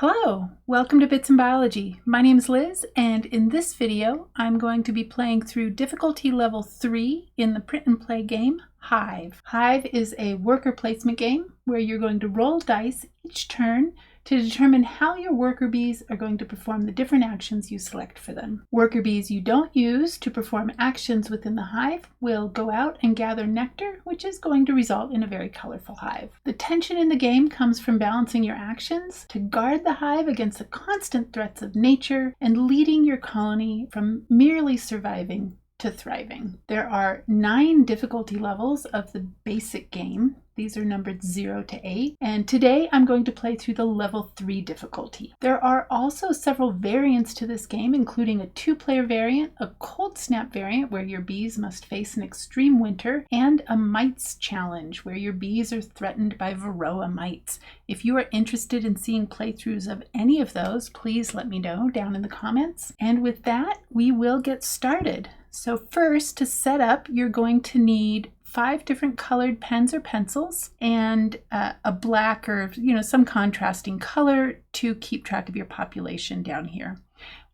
Hello, welcome to Bits in Biology. My name is Liz, and in this video, I'm going to be playing through difficulty level 3 in the print and play game, Hive. Hive is a worker placement game where you're going to roll dice each turn to determine how your worker bees are going to perform the different actions you select for them. Worker bees you don't use to perform actions within the hive will go out and gather nectar, which is going to result in a very colorful hive. The tension in the game comes from balancing your actions to guard the hive against the constant threats of nature and leading your colony from merely surviving to thriving. There are 9 difficulty levels of the basic game. These are numbered 0 to 8, and today I'm going to play through the level 3 difficulty. There are also several variants to this game, including a 2-player variant, a cold snap variant where your bees must face an extreme winter, and a mites challenge where your bees are threatened by varroa mites. If you are interested in seeing playthroughs of any of those, please let me know down in the comments. And with that, we will get started. So first, to set up, you're going to need 5 different colored pens or pencils and a black or some contrasting color to keep track of your population down here.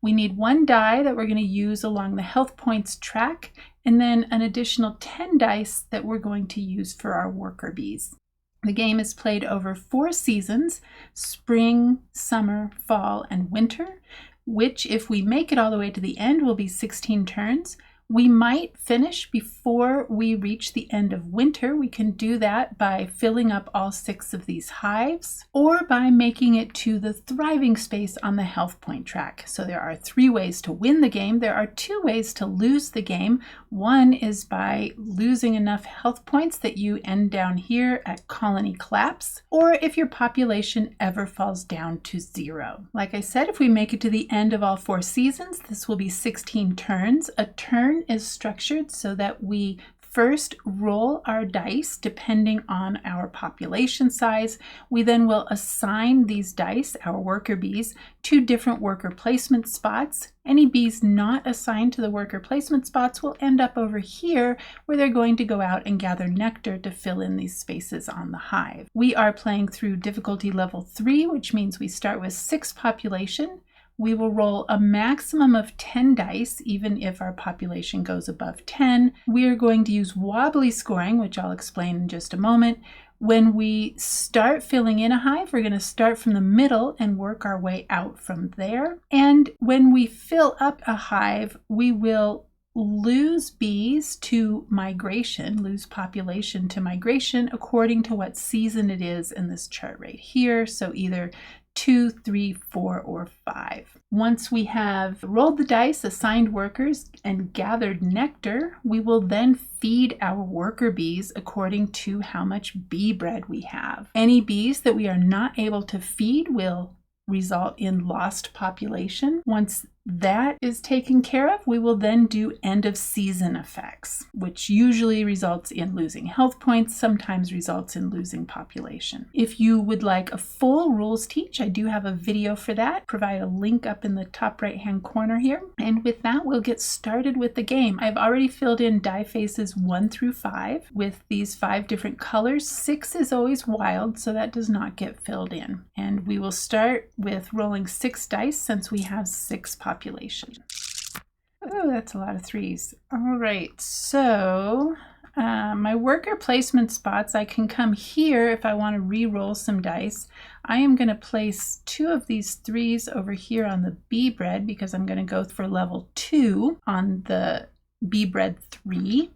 We need 1 die that we're going to use along the health points track, and then an additional 10 dice that we're going to use for our worker bees. The game is played over 4 seasons: spring, summer, fall, and winter, which, if we make it all the way to the end, will be 16 turns. We might finish before we reach the end of winter. We can do that by filling up all 6 of these hives or by making it to the thriving space on the health point track. So there are 3 ways to win the game. There are 2 ways to lose the game. One is by losing enough health points that you end down here at colony collapse, or if your population ever falls down to 0. Like I said, if we make it to the end of all 4 seasons, this will be 16 turns. A turn is structured so that we first roll our dice depending on our population size. We then will assign these dice, our worker bees, to different worker placement spots. Any bees not assigned to the worker placement spots will end up over here where they're going to go out and gather nectar to fill in these spaces on the hive. We are playing through difficulty level 3, which means we start with 6 population. We will roll a maximum of 10 dice, even if our population goes above 10. We are going to use wobbly scoring, which I'll explain in just a moment. When we start filling in a hive, we're going to start from the middle and work our way out from there. And when we fill up a hive, we will lose bees to migration, lose population to migration, according to what season it is in this chart right here. So either 2, 3, 4, or 5. Once we have rolled the dice, assigned workers, and gathered nectar, we will then feed our worker bees according to how much bee bread we have. Any bees that we are not able to feed will result in lost population. Once that is taken care of, we will then do end of season effects, which usually results in losing health points, sometimes results in losing population. If you would like a full rules teach, I do have a video for that. Provide a link up in the top right hand corner here. And with that, we'll get started with the game. I've already filled in die faces 1 through 5 with these 5 different colors. 6 is always wild, so that does not get filled in. And we will start with rolling 6 dice since we have 6 population. Oh, that's a lot of 3s. All right, so my worker placement spots, I can come here if I want to re-roll some dice. I am going to place 2 of these 3s over here on the bee bread because I'm going to go for level 2 on the bee bread 3.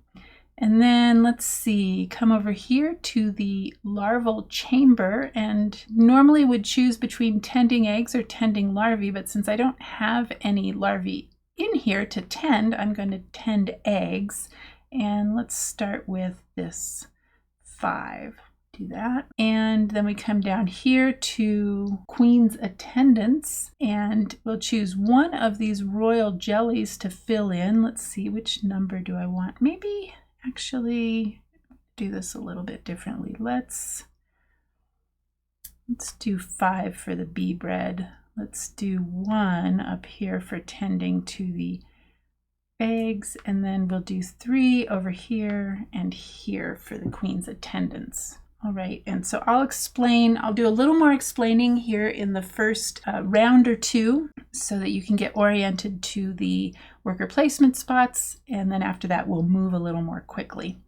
And then let's see, come over here to the larval chamber, and normally would choose between tending eggs or tending larvae, but since I don't have any larvae in here to tend, I'm going to tend eggs. And let's start with this 5. Do that. And then we come down here to Queen's Attendants, and we'll choose 1 of these royal jellies to fill in. Let's see, which number do I want? Maybe actually do this a little bit differently. Let's do 5 for the bee bread. Let's do 1 up here for tending to the eggs, and then we'll do 3 over here and here for the Queen's Attendants. All right, and so I'll do a little more explaining here in the first round or two so that you can get oriented to the worker placement spots, and then after that we'll move a little more quickly.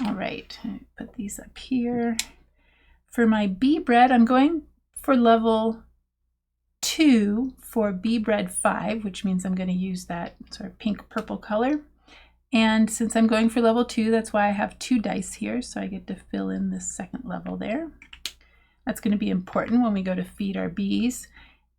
All right, put these up here. For my bee bread, I'm going for level 2 for bee bread 5, which means I'm going to use that sort of pink purple color. And since I'm going for level 2, that's why I have 2 dice here, so I get to fill in this second level there. That's going to be important when we go to feed our bees.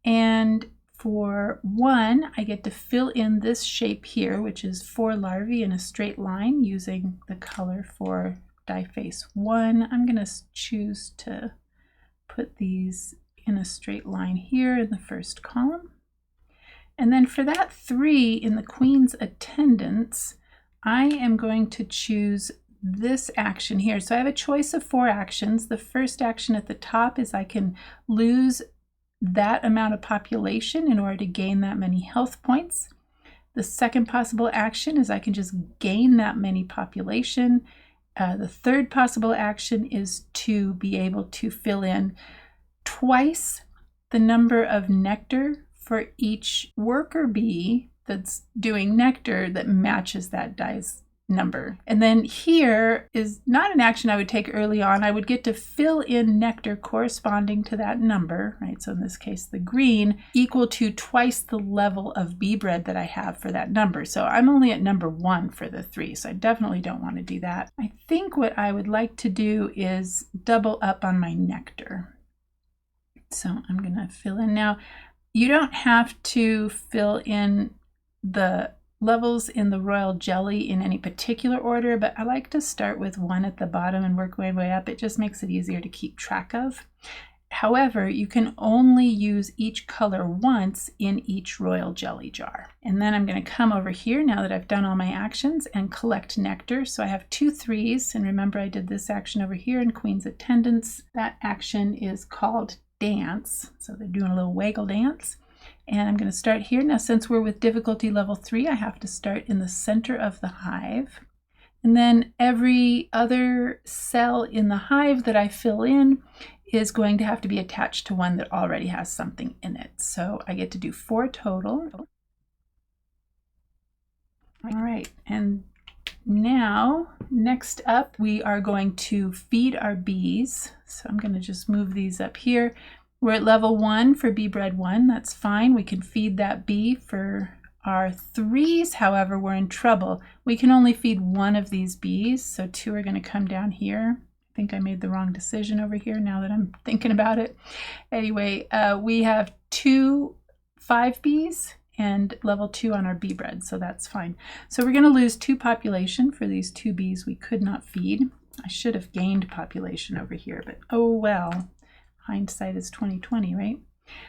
And for 1, I get to fill in this shape here, which is 4 larvae in a straight line using the color for die face 1. I'm going to choose to put these in a straight line here in the first column. And then for that 3 in the queen's attendants, I am going to choose this action here. So I have a choice of 4 actions. The first action at the top is I can lose that amount of population in order to gain that many health points. The second possible action is I can just gain that many population. The third possible action is to be able to fill in twice the number of nectar for each worker bee that's doing nectar that matches that die's number. And then here is not an action I would take early on. I would get to fill in nectar corresponding to that number, right? So in this case, the green, equal to twice the level of bee bread that I have for that number. So I'm only at number 1 for the 3, so I definitely don't want to do that. I think what I would like to do is double up on my nectar. So I'm going to fill in now. You don't have to fill in the levels in the royal jelly in any particular order, but I like to start with 1 at the bottom and work my way up. It just makes it easier to keep track of. However, you can only use each color once in each royal jelly jar. And then I'm going to come over here now that I've done all my actions and collect nectar. So I have 2 3s, and remember I did this action over here in Queen's Attendants. That action is called Dance, so they're doing a little waggle dance. And I'm going to start here. Now, since we're with difficulty level 3, I have to start in the center of the hive. And then every other cell in the hive that I fill in is going to have to be attached to one that already has something in it. So I get to do 4 total. All right, and now next up we are going to feed our bees. So I'm going to just move these up here. We're at level 1 for bee bread 1. That's fine. We can feed that bee. For our 3s, however, we're in trouble. We can only feed 1 of these bees, so 2 are going to come down here. I think I made the wrong decision over here now that I'm thinking about it. Anyway, we have 2 5 bees and level 2 on our bee bread, so that's fine. So we're going to lose 2 population for these 2 bees we could not feed. I should have gained population over here, but oh well. Hindsight is 20/20, right?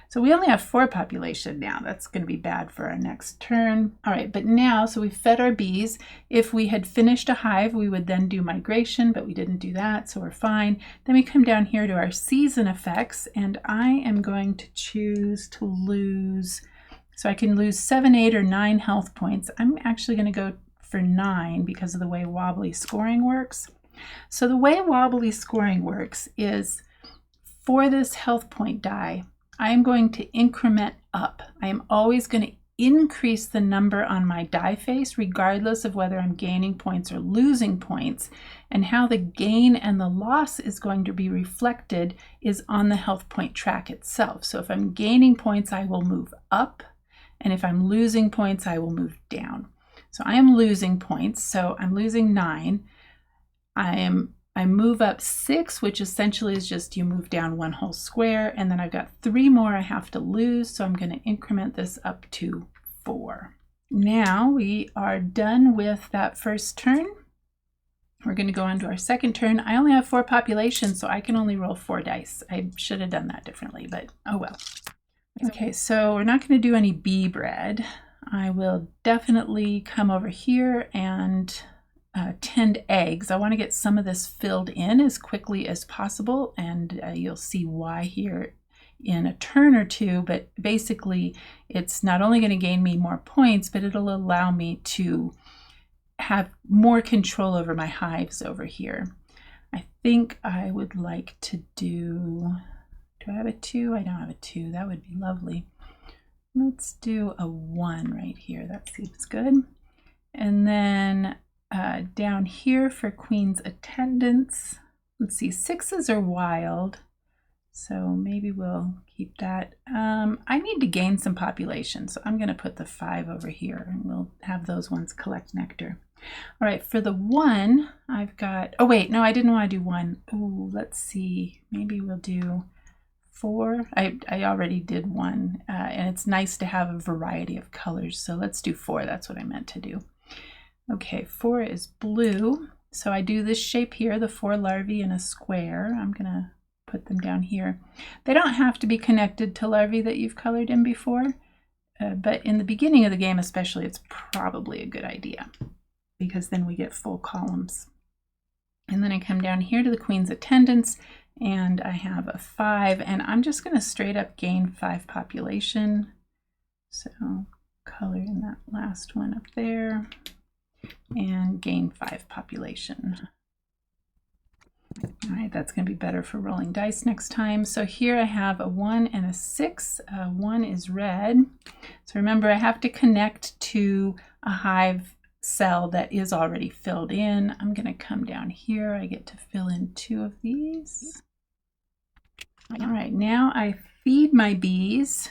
So we only have 4 population now. That's going to be bad for our next turn. All right, but now, so we've fed our bees. If we had finished a hive, we would then do migration, but we didn't do that, so we're fine. Then we come down here to our season effects, and I am going to choose to lose, so I can lose 7, 8, or 9 health points. I'm actually going to go for 9 because of the way wobbly scoring works. So the way wobbly scoring works is, for this health point die, I am going to increment up. I am always going to increase the number on my die face, regardless of whether I'm gaining points or losing points. And how the gain and the loss is going to be reflected is on the health point track itself. So if I'm gaining points, I will move up. And if I'm losing points, I will move down. So I am losing points. So I'm losing 9. I move up 6, which essentially is just you move down 1 whole square, and then I've got 3 more I have to lose, so I'm going to increment this up to 4. Now we are done with that first turn. We're going to go on to our second turn. I only have 4 populations, so I can only roll 4 dice. I should have done that differently, but oh well. Okay, so we're not going to do any bee bread. I will definitely come over here and tend eggs. I want to get some of this filled in as quickly as possible, and you'll see why here in a turn or two, but basically it's not only going to gain me more points, but it'll allow me to have more control over my hives over here. I think I would like to do I have a 2? I don't have a 2. That would be lovely. Let's do a 1 right here. That seems good. And then down here for Queen's attendants, let's see, 6s are wild, so maybe we'll keep that. I need to gain some population, so I'm going to put the 5 over here, and we'll have those ones collect nectar. All right, for the 1, I've got, oh wait, no, I didn't want to do 1. Ooh, let's see, maybe we'll do 4. I already did 1, and it's nice to have a variety of colors, so let's do 4. That's what I meant to do. Okay, 4 is blue, so I do this shape here, the 4 larvae in a square. I'm going to put them down here. They don't have to be connected to larvae that you've colored in before, but in the beginning of the game especially, it's probably a good idea, because then we get full columns. And then I come down here to the Queen's attendants, and I have a 5, and I'm just going to straight up gain 5 population. So color in that last one up there, and gain 5 population. All right, that's going to be better for rolling dice next time. So here I have a 1 and a 6. 1 is red. So remember, I have to connect to a hive cell that is already filled in. I'm going to come down here. I get to fill in 2 of these. All right, now I feed my bees,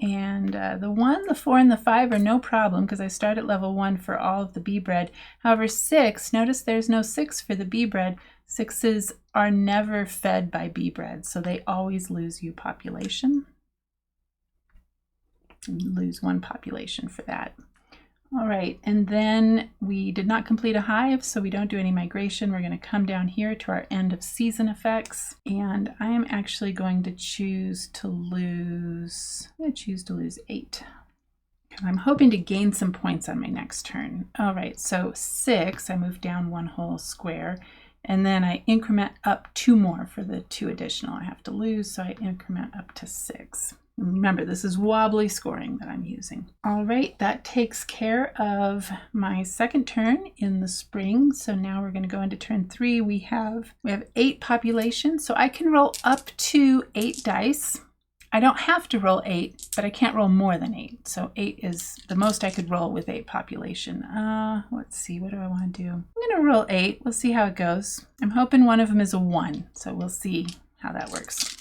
and the 1, the 4, and the 5 are no problem because I start at level 1 for all of the bee bread. However, 6, notice there's no 6 for the bee bread. 6s are never fed by bee bread, so they always lose you population. You lose 1 population for that. All right, and then we did not complete a hive, so we don't do any migration. We're going to come down here to our end of season effects, and I am actually going to choose to lose, 8. I'm hoping to gain some points on my next turn. All right, so 6, I move down 1 whole square, and then I increment up 2 more for the 2 additional I have to lose, so I increment up to 6. Remember, this is wobbly scoring that I'm using. All right, that takes care of my second turn in the spring. So now we're going to go into turn 3. We have 8 population, so I can roll up to 8 dice. I don't have to roll 8, but I can't roll more than 8. So 8 is the most I could roll with 8 population. Let's see, what do I want to do? I'm going to roll 8. We'll see how it goes. I'm hoping one of them is a 1, so we'll see how that works.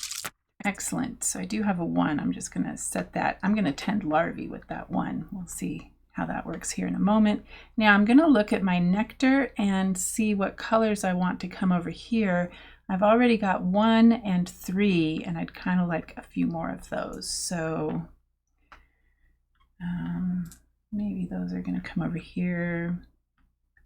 Excellent. So I do have a 1. I'm just going to set that. I'm going to tend larvae with that 1. We'll see how that works here in a moment. Now I'm going to look at my nectar and see what colors I want to come over here. I've already got 1 and 3, and I'd kind of like a few more of those. So maybe those are going to come over here.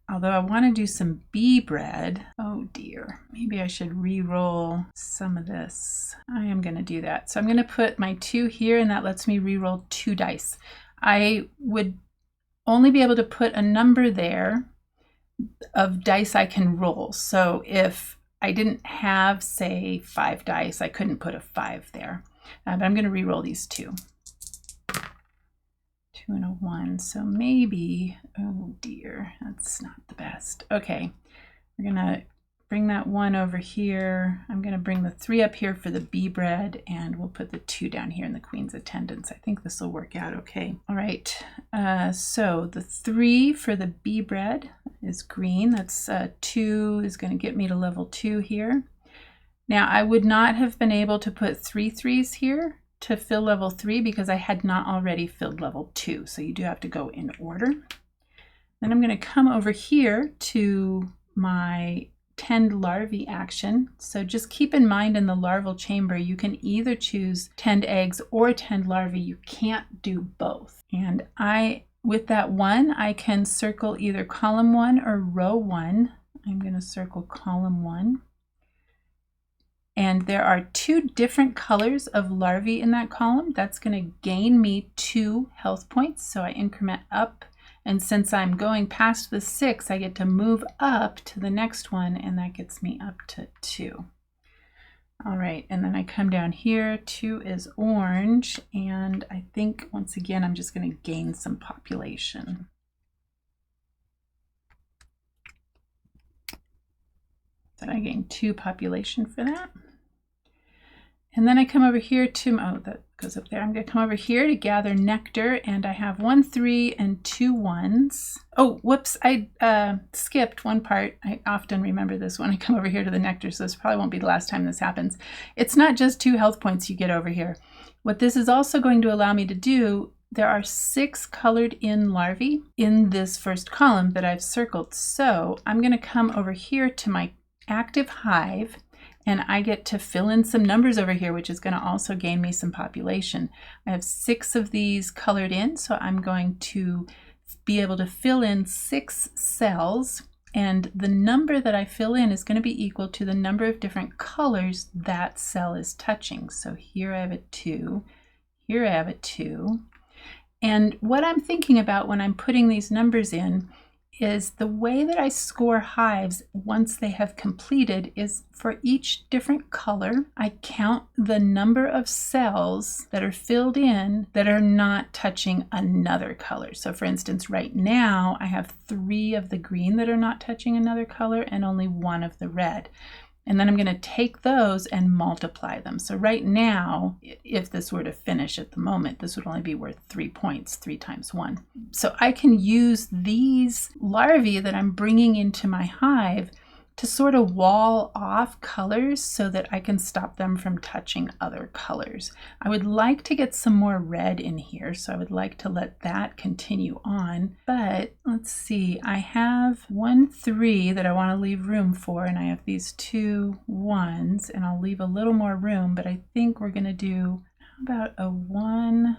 Although I want to do some bee bread. Oh dear, maybe I should re-roll some of this. I am going to do that. So I'm going to put my 2 here, and that lets me re-roll 2 dice. I would only be able to put a number there of dice I can roll. So if I didn't have, say, 5 dice, I couldn't put a 5 there. But I'm going to re-roll these 2. 2 and a 1, so maybe, oh dear, that's not the best. Okay, we're gonna bring that 1 over here. I'm gonna bring the 3 up here for the bee bread, and we'll put the 2 down here in the Queen's attendants. I think this will work out okay. All right, so the 3 for the bee bread is green. That's 2 is gonna get me to level 2 here. Now I would not have been able to put 3 3s here to fill level 3 because I had not already filled level 2. So you do have to go in order. Then I'm going to come over here to my tend larvae action. So just keep in mind in the larval chamber, you can either choose tend eggs or tend larvae. You can't do both. And with that 1, I can circle either column 1 or row 1. I'm going to circle column 1. And there are 2 different colors of larvae in that column. That's going to gain me 2 health points. So I increment up. And since I'm going past the 6, I get to move up to the next one, and that gets me up to 2. All right, and then I come down here. 2 is orange. And I think, once again, I'm just going to gain some population. So I gain 2 population for that. And then I come over here to, oh, that goes up there. I'm going to come over here to gather nectar, and I have 1 3 and 2 1s. Oh, whoops, I skipped one part. I often remember this when I come over here to the nectar, so this probably won't be the last time this happens. It's not just 2 health points you get over here. What this is also going to allow me to do, there are 6 colored in larvae in this first column that I've circled. So I'm going to come over here to my active hive, and I get to fill in some numbers over here, which is going to also gain me some population. I have 6 of these colored in, so I'm going to be able to fill in 6 cells, and the number that I fill in is going to be equal to the number of different colors that cell is touching. So here I have a 2, here I have a 2. And what I'm thinking about when I'm putting these numbers in is the way that I score hives once they have completed is for each different color, I count the number of cells that are filled in that are not touching another color. So for instance, right now I have 3 of the green that are not touching another color and only 1 of the red. And then I'm going to take those and multiply them. So right now, if this were to finish at the moment, this would only be worth 3 points, 3 times 1. So I can use these larvae that I'm bringing into my hive to sort of wall off colors so that I can stop them from touching other colors. I would like to get some more red in here, so I would like to let that continue on. But let's see, I have 1 3 that I want to leave room for, and I have these 2 1s, and I'll leave a little more room, but I think we're going to do, how about a 1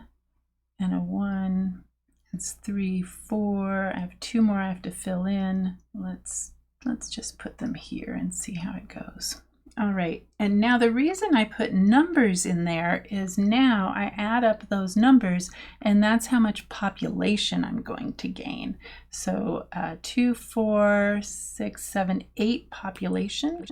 and a 1? That's 3, 4. I have 2 more I have to fill in. Let's just put them here and see how it goes. All right, and now the reason I put numbers in there is now I add up those numbers, and that's how much population I'm going to gain. So 2, 4, 6, 7, 8 population.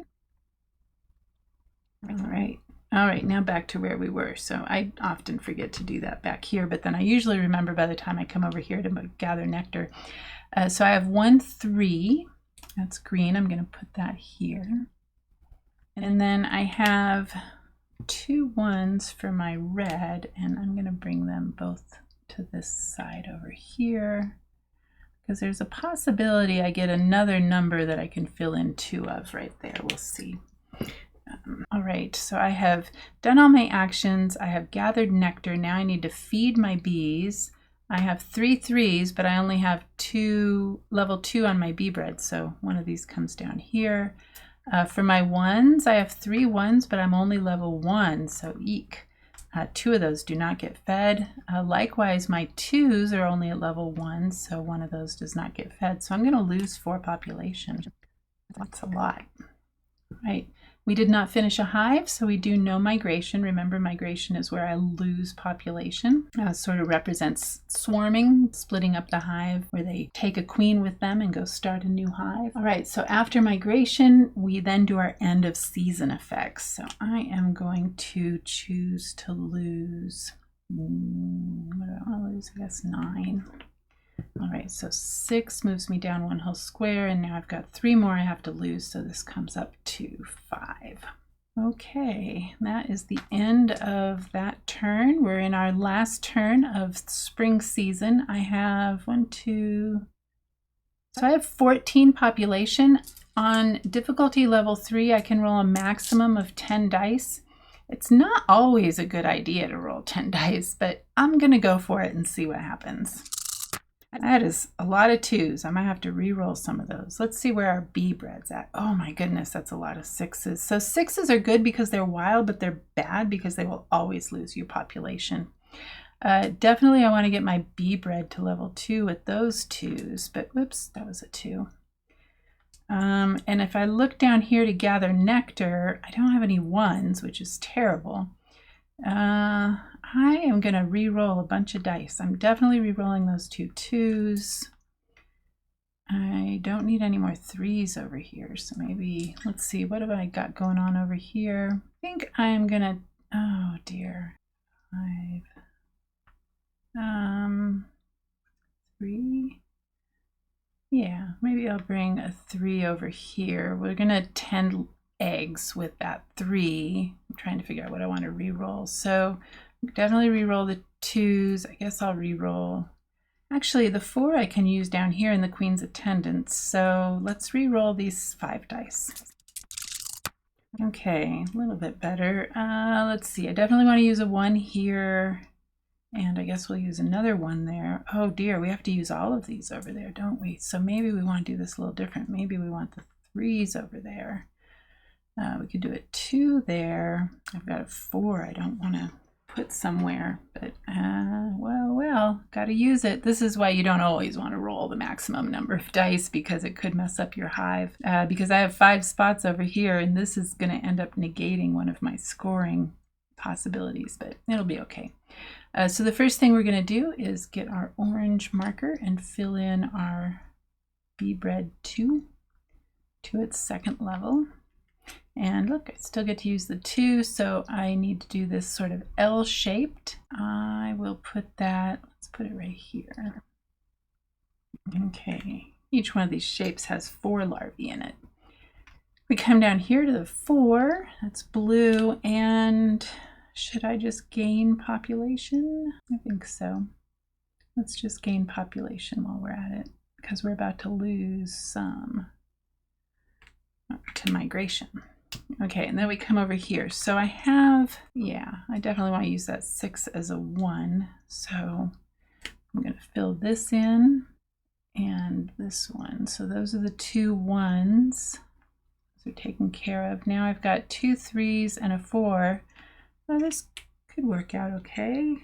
All right, now back to where we were. So I often forget to do that back here, but then I usually remember by the time I come over here to gather nectar. So I have 1 3. That's green. I'm going to put that here. And then I have 2 1s for my red, and I'm going to bring them both to this side over here because there's a possibility I get another number that I can fill in 2 of right there. We'll see. All right, so I have done all my actions. I have gathered nectar. Now I need to feed my bees. I have 3 3s, but I only have 2 level 2 on my bee bread, so one of these comes down here. For my 1s, I have 3 1s, but I'm only level 1, so eek. 2 of those do not get fed. Likewise, my 2s are only at level 1, so one of those does not get fed. So I'm going to lose 4 population. That's a lot. Right. We did not finish a hive, so we do no migration. Remember, migration is where I lose population. Sort of represents swarming, splitting up the hive, where they take a queen with them and go start a new hive. All right, so after migration, we then do our end of season effects. So I am going to choose to lose, what do I want to lose? I guess 9. All right, so 6 moves me down 1 whole square, and now I've got 3 more I have to lose, so this comes up to 5. Okay, that is the end of that turn. We're in our last turn of spring season. I have 1, 2, so I have 14 population. On difficulty level 3, I can roll a maximum of 10 dice. It's not always a good idea to roll 10 dice, but I'm gonna go for it and see what happens. That is a lot of 2s. I might have to re-roll some of those. Let's see where our bee bread's at. Oh my goodness, that's a lot of 6s. So 6s are good because they're wild, but they're bad because they will always lose you population. Definitely I want to get my bee bread to level 2 with those 2s, but whoops, that was a 2. And if I look down here to gather nectar, I don't have any 1s, which is terrible. I am going to re-roll a bunch of dice. I'm definitely re-rolling those 2 2s. I don't need any more 3s over here, so maybe, let's see, what have I got going on over here? I think I'm going to, oh dear, 5, 3, yeah, maybe I'll bring a 3 over here. We're going to tend eggs with that 3. I'm trying to figure out what I want to re-roll. So definitely re-roll the 2s. I guess I'll re-roll. Actually, the 4 I can use down here in the Queen's Attendants. So let's re-roll these 5 dice. Okay, a little bit better. Let's see. I definitely want to use a 1 here. And I guess we'll use another 1 there. Oh dear, we have to use all of these over there, don't we? So maybe we want to do this a little different. Maybe we want the 3s over there. We could do a 2 there. I've got a 4 I don't want to put somewhere, but well, got to use it. This is why you don't always want to roll the maximum number of dice, because it could mess up your hive. Because I have 5 spots over here, and this is going to end up negating one of my scoring possibilities, but it'll be okay. So the first thing we're going to do is get our orange marker and fill in our bee bread 2 to its 2nd level. And look, I still get to use the 2, so I need to do this sort of L-shaped. I will put that, let's put it right here. Okay, each one of these shapes has 4 larvae in it. We come down here to the 4, that's blue, and should I just gain population? I think so. Let's just gain population while we're at it, because we're about to lose some to migration. Okay, and then we come over here. So I have, yeah, I definitely want to use that 6 as a 1. So I'm going to fill this in and this one. So those are the 2 1s. Those are taken care of. Now I've got 2 3s and a 4. Well, this could work out okay.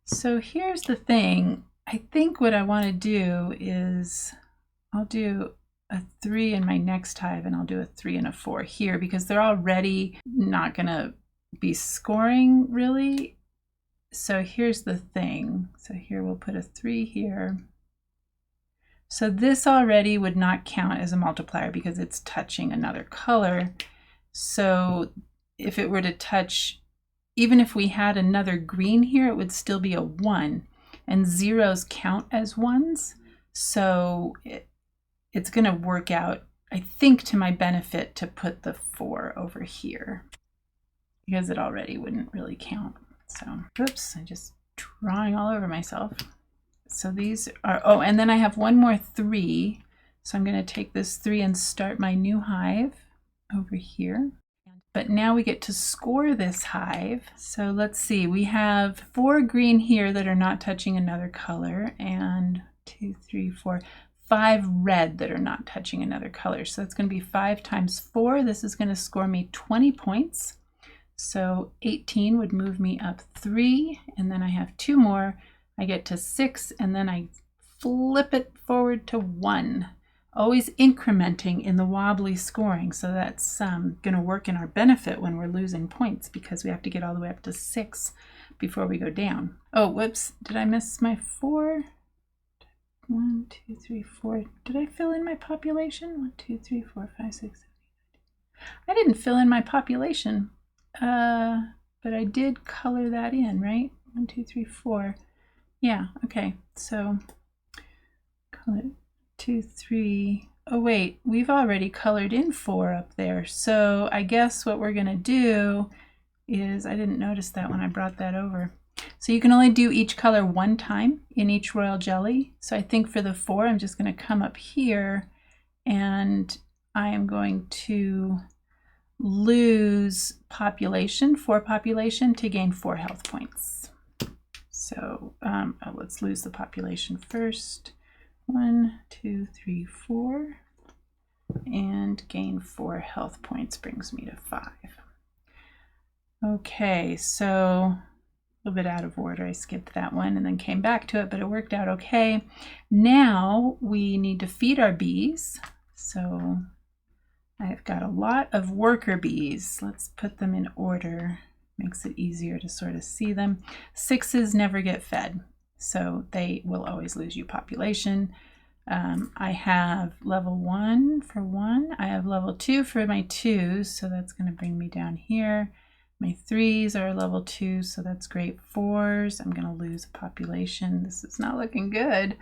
So here's the thing. I think what I want to do is I'll do a 3 in my next hive, and I'll do a 3 and a 4 here, because they're already not going to be scoring really. So here's the thing. So here we'll put a 3 here. So this already would not count as a multiplier because it's touching another color. So if it were to touch, even if we had another green here, it would still be a 1, and 0s count as 1s. So it's going to work out, I think, to my benefit to put the 4 over here, because it already wouldn't really count. So, oops, I'm just drawing all over myself. So these are, oh, and then I have one more 3. So I'm going to take this 3 and start my new hive over here. But now we get to score this hive. So let's see, we have 4 green here that are not touching another color, and 2, 3, 4, 5 red that are not touching another color. So that's going to be 5 times 4. This is going to score me 20 points. So 18 would move me up 3, and then I have 2 more. I get to 6, and then I flip it forward to 1. Always incrementing in the wobbly scoring. So that's going to work in our benefit when we're losing points, because we have to get all the way up to 6 before we go down. Oh, whoops. Did I miss my 4? 1, 2, 3, 4. Did I fill in my population? 1, 2, 3, 4, 5, 6, 7, 8. I didn't fill in my population, but I did color that in, right? 1, 2, 3, 4. Yeah, okay. So color 2, 3. Oh wait, we've already colored in 4 up there. So I guess what we're going to do is, I didn't notice that when I brought that over. So you can only do each color 1 time in each royal jelly. So I think for the 4, I'm just going to come up here, and I am going to lose population, 4 population, to gain 4 health points. So let's lose the population first. 1, 2, 3, 4, and gain 4 health points brings me to 5. Okay, so a little bit out of order. I skipped that one and then came back to it, but it worked out okay. Now we need to feed our bees. So I've got a lot of worker bees. Let's put them in order. Makes it easier to sort of see them. 6s never get fed, so they will always lose you population. I have level 1 for 1. I have level 2 for my 2s, so that's going to bring me down here. My 3s are level 2, so that's great. 4s, I'm going to lose a population. This is not looking good.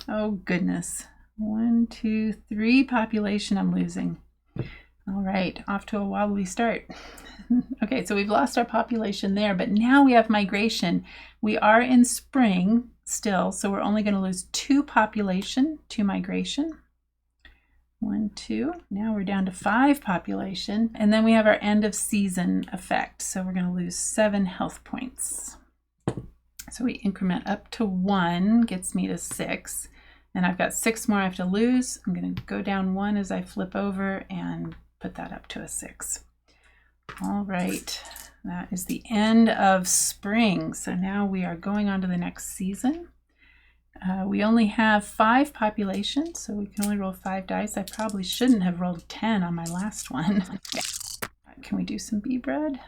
Oh goodness. 1, 2, 3 population I'm losing. All right, off to a wobbly start. Okay, so we've lost our population there, but now we have migration. We are in spring still, so we're only going to lose 2 population to migration. 1, 2. Now we're down to 5 population, and then we have our end of season effect. So we're going to lose 7 health points. So we increment up to 1, gets me to 6, and I've got 6 more I have to lose. I'm going to go down 1 as I flip over and put that up to a 6. All right, that is the end of spring. So now we are going on to the next season. We only have 5 populations, so we can only roll 5 dice. I probably shouldn't have rolled 10 on my last one. Can we do some bee bread?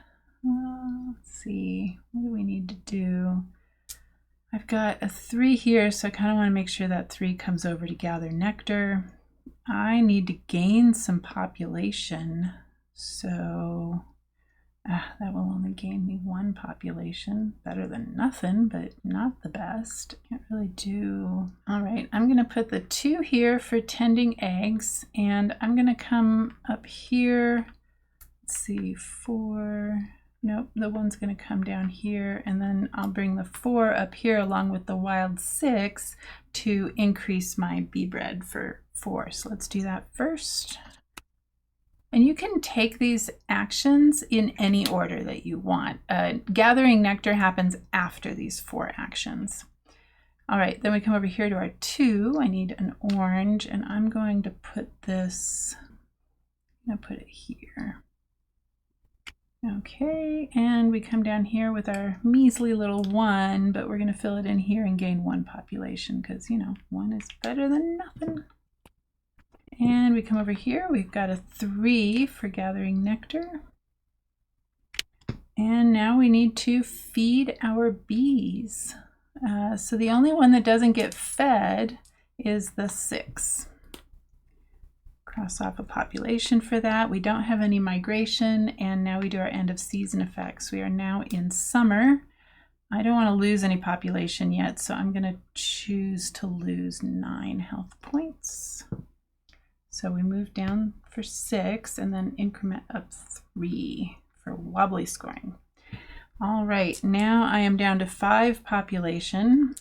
Let's see, what do we need to do? I've got a 3 here, so I kind of want to make sure that 3 comes over to gather nectar. I need to gain some population, so that will only gain me 1 population. Better than nothing, but not the best. Can't really do. All right, I'm going to put the 2 here for tending eggs, and I'm going to come up here. Let's see, 4. Nope, the 1's going to come down here, and then I'll bring the 4 up here along with the wild 6 to increase my bee bread for 4. So let's do that first. And you can take these actions in any order that you want. Gathering nectar happens after these 4 actions. All right, then we come over here to our 2. I need an orange, and I'm going to put this, I'm going to put it here. Okay, and we come down here with our measly little 1, but we're going to fill it in here and gain 1 population because, you know, 1 is better than nothing. And we come over here, we've got a 3 for gathering nectar. And now we need to feed our bees. So the only one that doesn't get fed is the 6. Cross off a population for that. We don't have any migration, and now we do our end of season effects. We are now in summer. I don't want to lose any population yet, so I'm going to choose to lose 9 health points. So we move down for 6 and then increment up 3 for wobbly scoring. All right, now I am down to 5 population.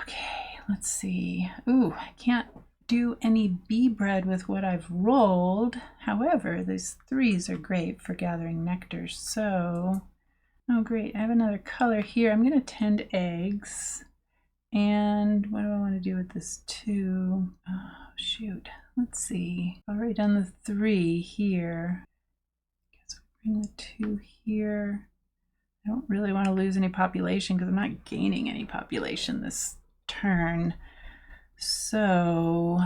Okay, let's see. Ooh, I can't do any bee bread with what I've rolled. However, these 3s are great for gathering nectar. So, oh great, I have another color here. I'm going to tend eggs. And what do I want to do with this 2? Oh, shoot. Let's see. I've already done the 3 here. I guess we'll bring the 2 here. I don't really want to lose any population because I'm not gaining any population this turn. So,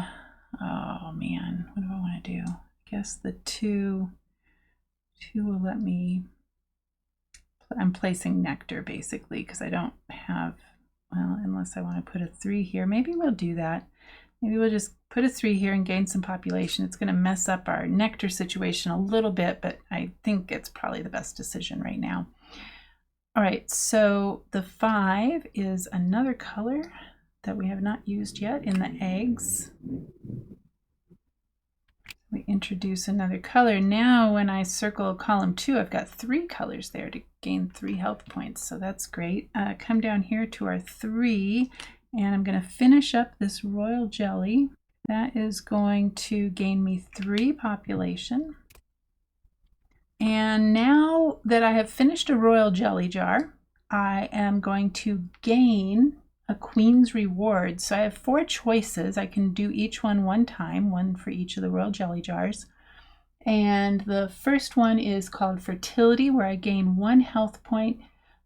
oh man, what do I want to do? I guess the 2 will let me, I'm placing nectar basically because I don't have, well, unless I want to put a 3 here. Maybe we'll do that. Maybe we'll just put a 3 here and gain some population. It's going to mess up our nectar situation a little bit, but I think it's probably the best decision right now. All right, so the 5 is another color that we have not used yet in the eggs. We introduce another color. Now when I circle column 2, I've got 3 colors there to gain 3 health points, so that's great. Come down here to our 3, and I'm going to finish up this royal jelly. That is going to gain me 3 population. And now that I have finished a royal jelly jar, I am going to gain a queen's reward. So I have 4 choices. I can do each one time, 1 for each of the royal jelly jars. And the first one is called fertility, where I gain 1 health point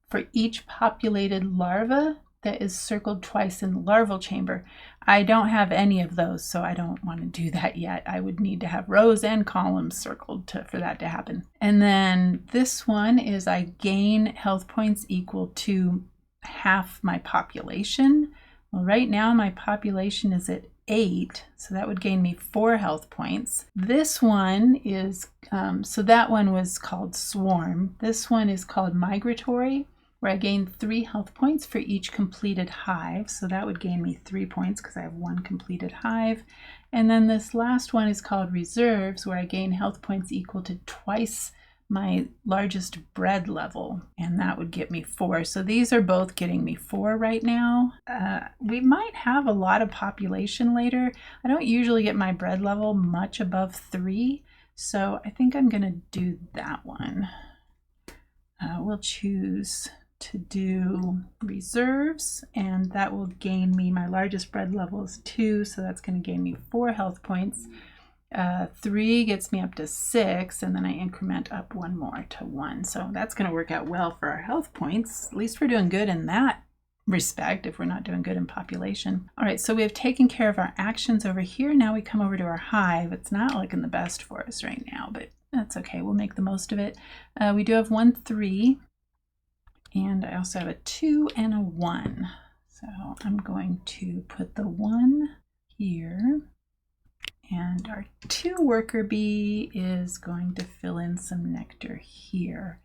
for each populated larva that is circled twice in the larval chamber. I don't have any of those, so I don't want to do that yet. I would need to have rows and columns circled for that to happen. And then this one is I gain health points equal to half my population. Well, right now my population is at 8, so that would gain me 4 health points. This one is, so that one was called swarm. This one is called migratory, where I gain 3 health points for each completed hive. So that would gain me 3 points because I have 1 completed hive. And then this last one is called reserves, where I gain health points equal to twice my largest bread level, and that would get me 4. So these are both getting me 4 right now. We might have a lot of population later. I don't usually get my bread level much above 3, so I think I'm gonna do that one. We'll choose to do reserves, and that will gain me, my largest bread level is 2, so that's going to gain me 4 health points. 3 gets me up to 6, and then I increment up 1 more to 1. So that's going to work out well for our health points. At least we're doing good in that respect if we're not doing good in population. All right, so we have taken care of our actions over here. Now we come over to our hive. It's not looking the best for us right now, but that's okay. We'll make the most of it. We do have 1 3, and I also have a 2 and a 1. So I'm going to put the 1 here. And our 2 worker bee is going to fill in some nectar here.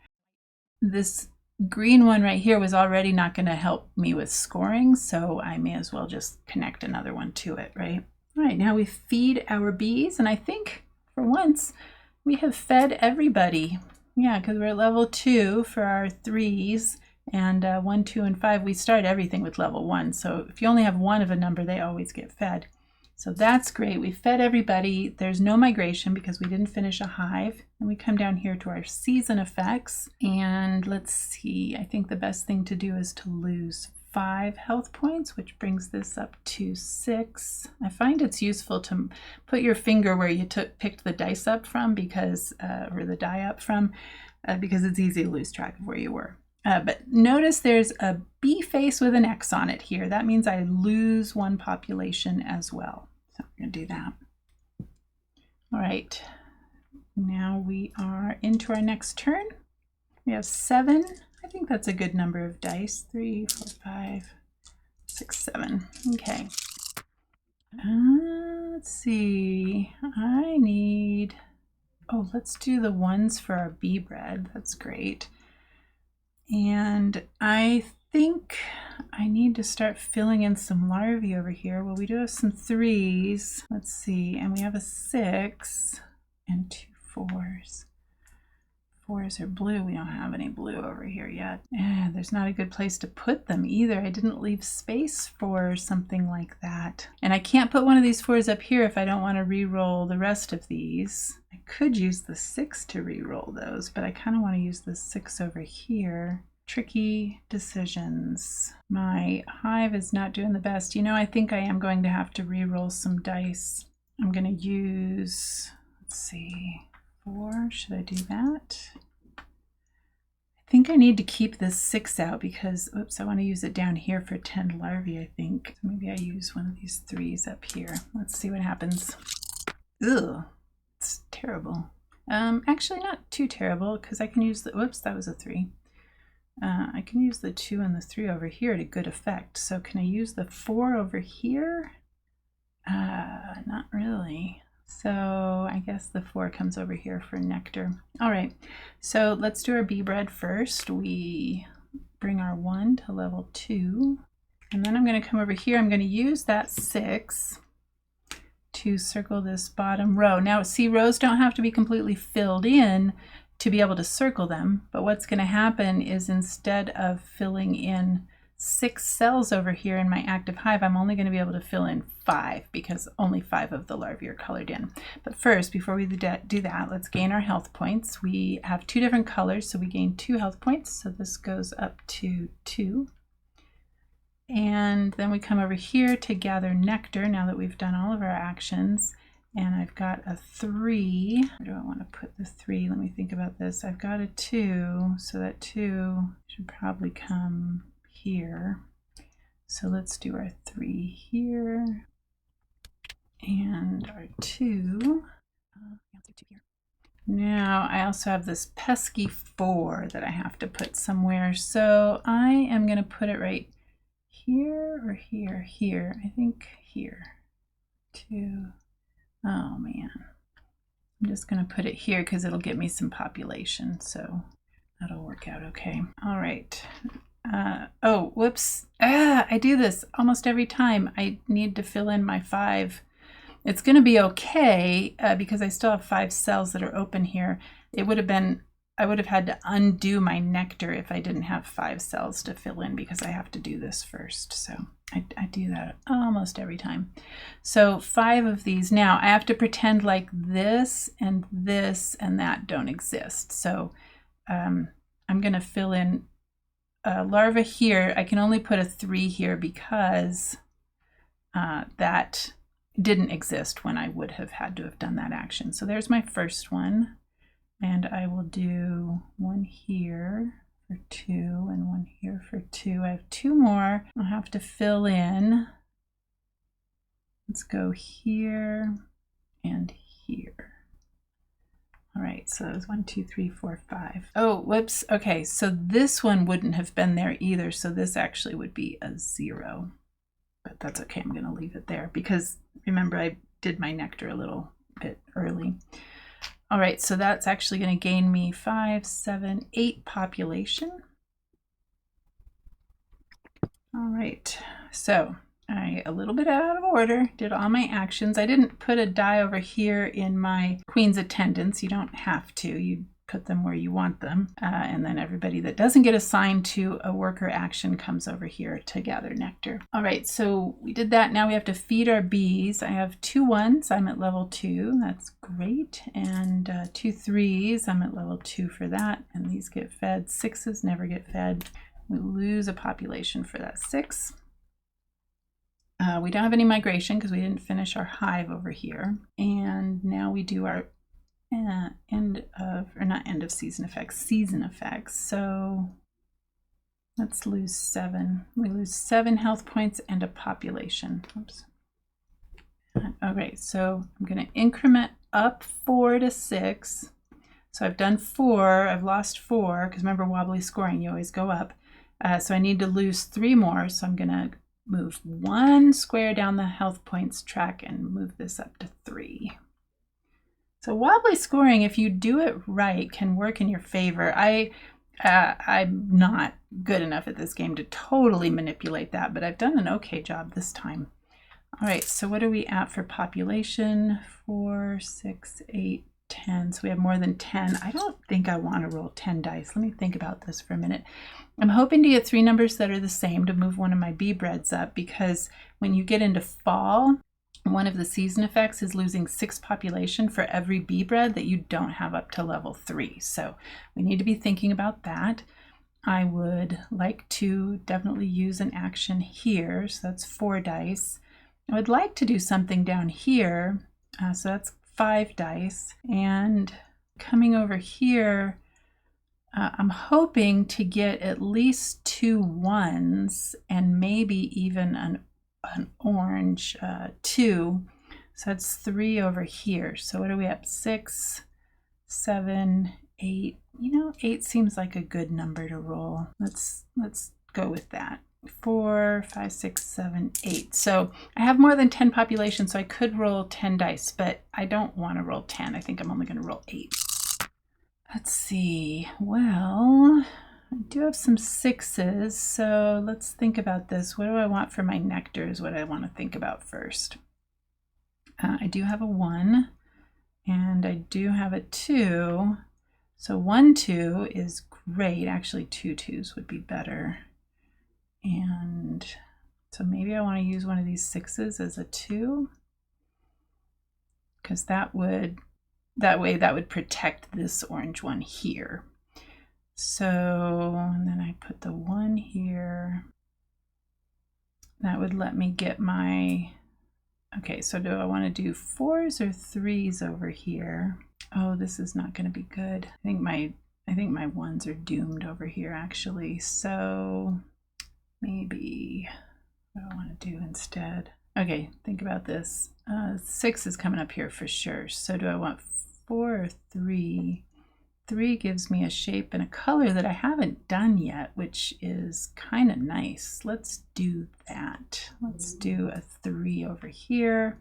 This green one right here was already not going to help me with scoring, so I may as well just connect another one to it, right? All right, now we feed our bees, and I think for once we have fed everybody. Yeah, because we're at level 2 for our 3s, and 1, 2, and 5, we start everything with level 1. So if you only have 1 of a number, they always get fed. So that's great. We fed everybody. There's no migration because we didn't finish a hive. And we come down here to our season effects. And let's see, I think the best thing to do is to lose 5 health points, which brings this up to 6. I find it's useful to put your finger where you picked the dice up from because, or the die up from, because it's easy to lose track of where you were. But notice there's a bee face with an X on it here. That means I lose 1 population as well. So I'm going to do that. All right, now we are into our next turn. We have 7. I think that's a good number of dice. 3, 4, 5, 6, 7. Okay. Let's see. I need... Oh, let's do the ones for our bee bread. That's great. And I think I need to start filling in some larvae over here. Well, we do have some 3s. Let's see. And we have a 6 and 2 4s. 4s are blue. We don't have any blue over here yet. And there's not a good place to put them either. I didn't leave space for something like that. And I can't put one of these 4s up here if I don't want to re-roll the rest of these. I could use the 6 to re-roll those, but I kind of want to use the 6 over here. Tricky decisions. My hive is not doing the best. You know, I think I am going to have to re-roll some dice. I'm going to use, let's see, 4. Should I do that? I think I need to keep this 6 out because, oops, I want to use it down here for 10 larvae, I think. So maybe I use one of these 3s up here. Let's see what happens. Ugh, it's terrible. Actually not too terrible because I can use the, whoops, that was a 3. I can use the 2 and the 3 over here to good effect. So can I use the 4 over here? Not really. So I guess the 4 comes over here for nectar. All right, so let's do our bee bread first. We bring our 1 to level 2. And then I'm going to come over here. I'm going to use that 6 to circle this bottom row. Now, see, rows don't have to be completely filled in to be able to circle them, but what's going to happen is instead of filling in 6 cells over here in my active hive, I'm only going to be able to fill in 5 because only 5 of the larvae are colored in. But first, before we do that, let's gain our health points. We have 2 different colors, so we gain 2 health points, so this goes up to 2. And then we come over here to gather nectar now that we've done all of our actions. And I've got a 3. Where do I want to put the 3? Let me think about this. I've got a 2, so that 2 should probably come here. So let's do our 3 here. And our 2. Now I also have this pesky 4 that I have to put somewhere. So I am going to put it right here or here, here. I think here. 2. Oh man, I'm just going to put it here because it'll get me some population. So That'll work out okay. All right. Oh, whoops. I do this almost every time. I need to fill in my 5. It's going to be okay because I still have 5 cells that are open here. It would have been, I would have had to undo my nectar if I didn't have 5 cells to fill in because I have to do this first. So I do that almost every time. So 5 of these. Now I have to pretend like this and that don't exist. So I'm going to fill in larva here. I can only put a 3 here because that didn't exist when I would have had to have done that action. So there's my first one. And I will do 1 here for 2 and 1 here for 2. I have 2 more I'll have to fill in. Let's go here and here. All right, so it was 1, 2, 3, 4, 5. Oh, whoops. Okay, so this one wouldn't have been there either. So this actually would be a 0. But that's okay. I'm going to leave it there because remember I did my nectar a little bit early. All right, so that's actually going to gain me 5, 7, 8 population. All right, so I, a little bit out of order, did all my actions. I didn't put a die over here in my queen's attendants. You don't have to. You put them where you want them. And then everybody that doesn't get assigned to a worker action comes over here to gather nectar. All right, so we did that. Now we have to feed our bees. I have 2 1s. I'm at level 2. That's great. And 2 3s. I'm at level 2 for that. And these get fed. 6s never get fed. We lose a population for that 6. We don't have any migration because we didn't finish our hive over here. And now we do our end of season effects. So let's lose 7. We lose 7 health points and a population. Oops. Okay, so I'm going to increment up 4 to 6. So I've done 4. I've lost 4 because remember wobbly scoring, you always go up. So I need to lose 3 more. So I'm going to move 1 square down the health points track and move this up to 3. So wobbly scoring, if you do it right, can work in your favor. I'm not good enough at this game to totally manipulate that, but I've done an okay job this time. All right, so what are we at for population? 4, 6, 8, 10. So we have more than 10. I don't think I want to roll 10 dice. Let me think about this for a minute. I'm hoping to get 3 numbers that are the same to move one of my bee breads up because when you get into fall, one of the season effects is losing 6 population for every bee bread that you don't have up to level 3. So we need to be thinking about that. I would like to definitely use an action here. So that's 4 dice. I would like to do something down here. So that's 5 dice. And coming over here, I'm hoping to get at least 2 1s and maybe even an orange 2. So that's 3 over here. So what are we up? 6, 7, 8. You know, 8 seems like a good number to roll. Let's go with that. 4, 5, 6, 7, 8. So I have more than 10 population, so I could roll 10 dice, but I don't want to roll 10. I think I'm only going to roll 8. Let's see. Well, I do have some 6s, so let's think about this. What do I want for my nectar is what I want to think about first. I do have a 1, and I do have a 2. So 1 2 is great. Actually, 2 2s would be better. And so maybe I want to use one of these 6s as a 2, because that way that would protect this orange one here. So, and then I put the 1 here. That would let me get my, okay, so do I want to do 4s or 3s over here? Oh, this is not going to be good. I think my 1s are doomed over here actually. So maybe what do I want to do instead? Okay, think about this. 6 is coming up here for sure. So do I want 4 or 3? 3 gives me a shape and a color that I haven't done yet, which is kind of nice. Let's do that. Let's do a 3 over here.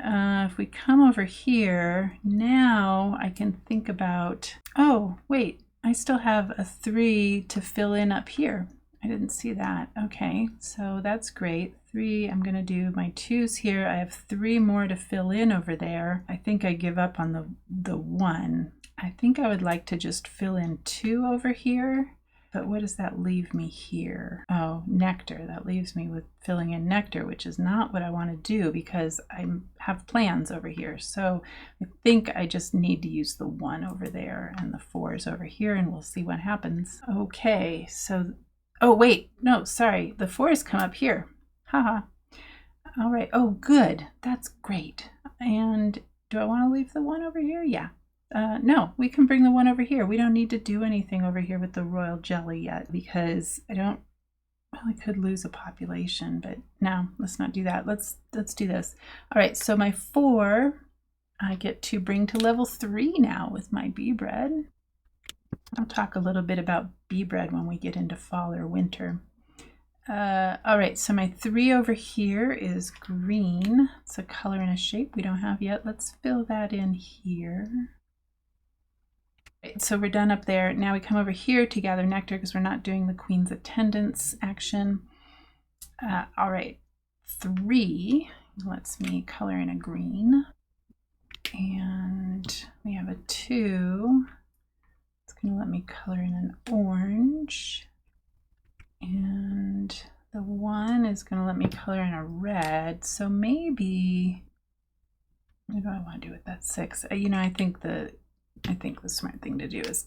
If we come over here, now I can think about, oh, wait, I still have a 3 to fill in up here. I didn't see that. Okay, so that's great. 3, I'm going to do my 2s here. I have 3 more to fill in over there. I think I give up on the 1. I think I would like to just fill in 2 over here. But what does that leave me here? Oh, nectar. That leaves me with filling in nectar, which is not what I want to do because I have plans over here. So I think I just need to use the 1 over there and the 4s over here, and we'll see what happens. Okay, so, oh wait, no, sorry, the 4s come up here. Haha. All right, oh good, that's great. And do I want to leave the 1 over here? Yeah. No, we can bring the 1 over here. We don't need to do anything over here with the royal jelly yet because well, I could lose a population, but no, let's not do that. Let's do this. All right, so my 4, I get to bring to level 3 now with my bee bread. I'll talk a little bit about bee bread when we get into fall or winter. All right, so my 3 over here is green. It's a color and a shape we don't have yet. Let's fill that in here. So we're done up there. Now we come over here to gather nectar because we're not doing the queen's attendance action. All right, 3 lets me color in a green. And we have a 2. It's going to let me color in an orange. And the 1 is going to let me color in a red. So maybe, what do I want to do with that 6? You know, I think the smart thing to do is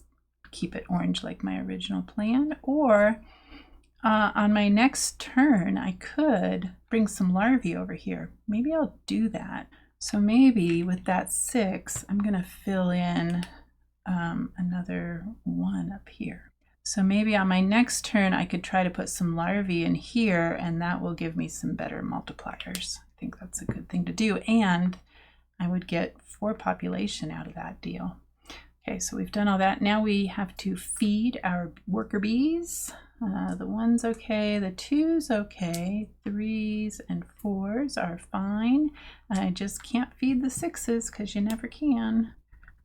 keep it orange like my original plan, or on my next turn I could bring some larvae over here. Maybe I'll do that. So maybe with that 6 I'm gonna fill in another 1 up here. So maybe on my next turn I could try to put some larvae in here, and that will give me some better multipliers. I think that's a good thing to do, and I would get 4 population out of that deal. Okay, so we've done all that. Now we have to feed our worker bees. The 1's okay, the 2's okay, 3's and 4's are fine. I just can't feed the 6's because you never can.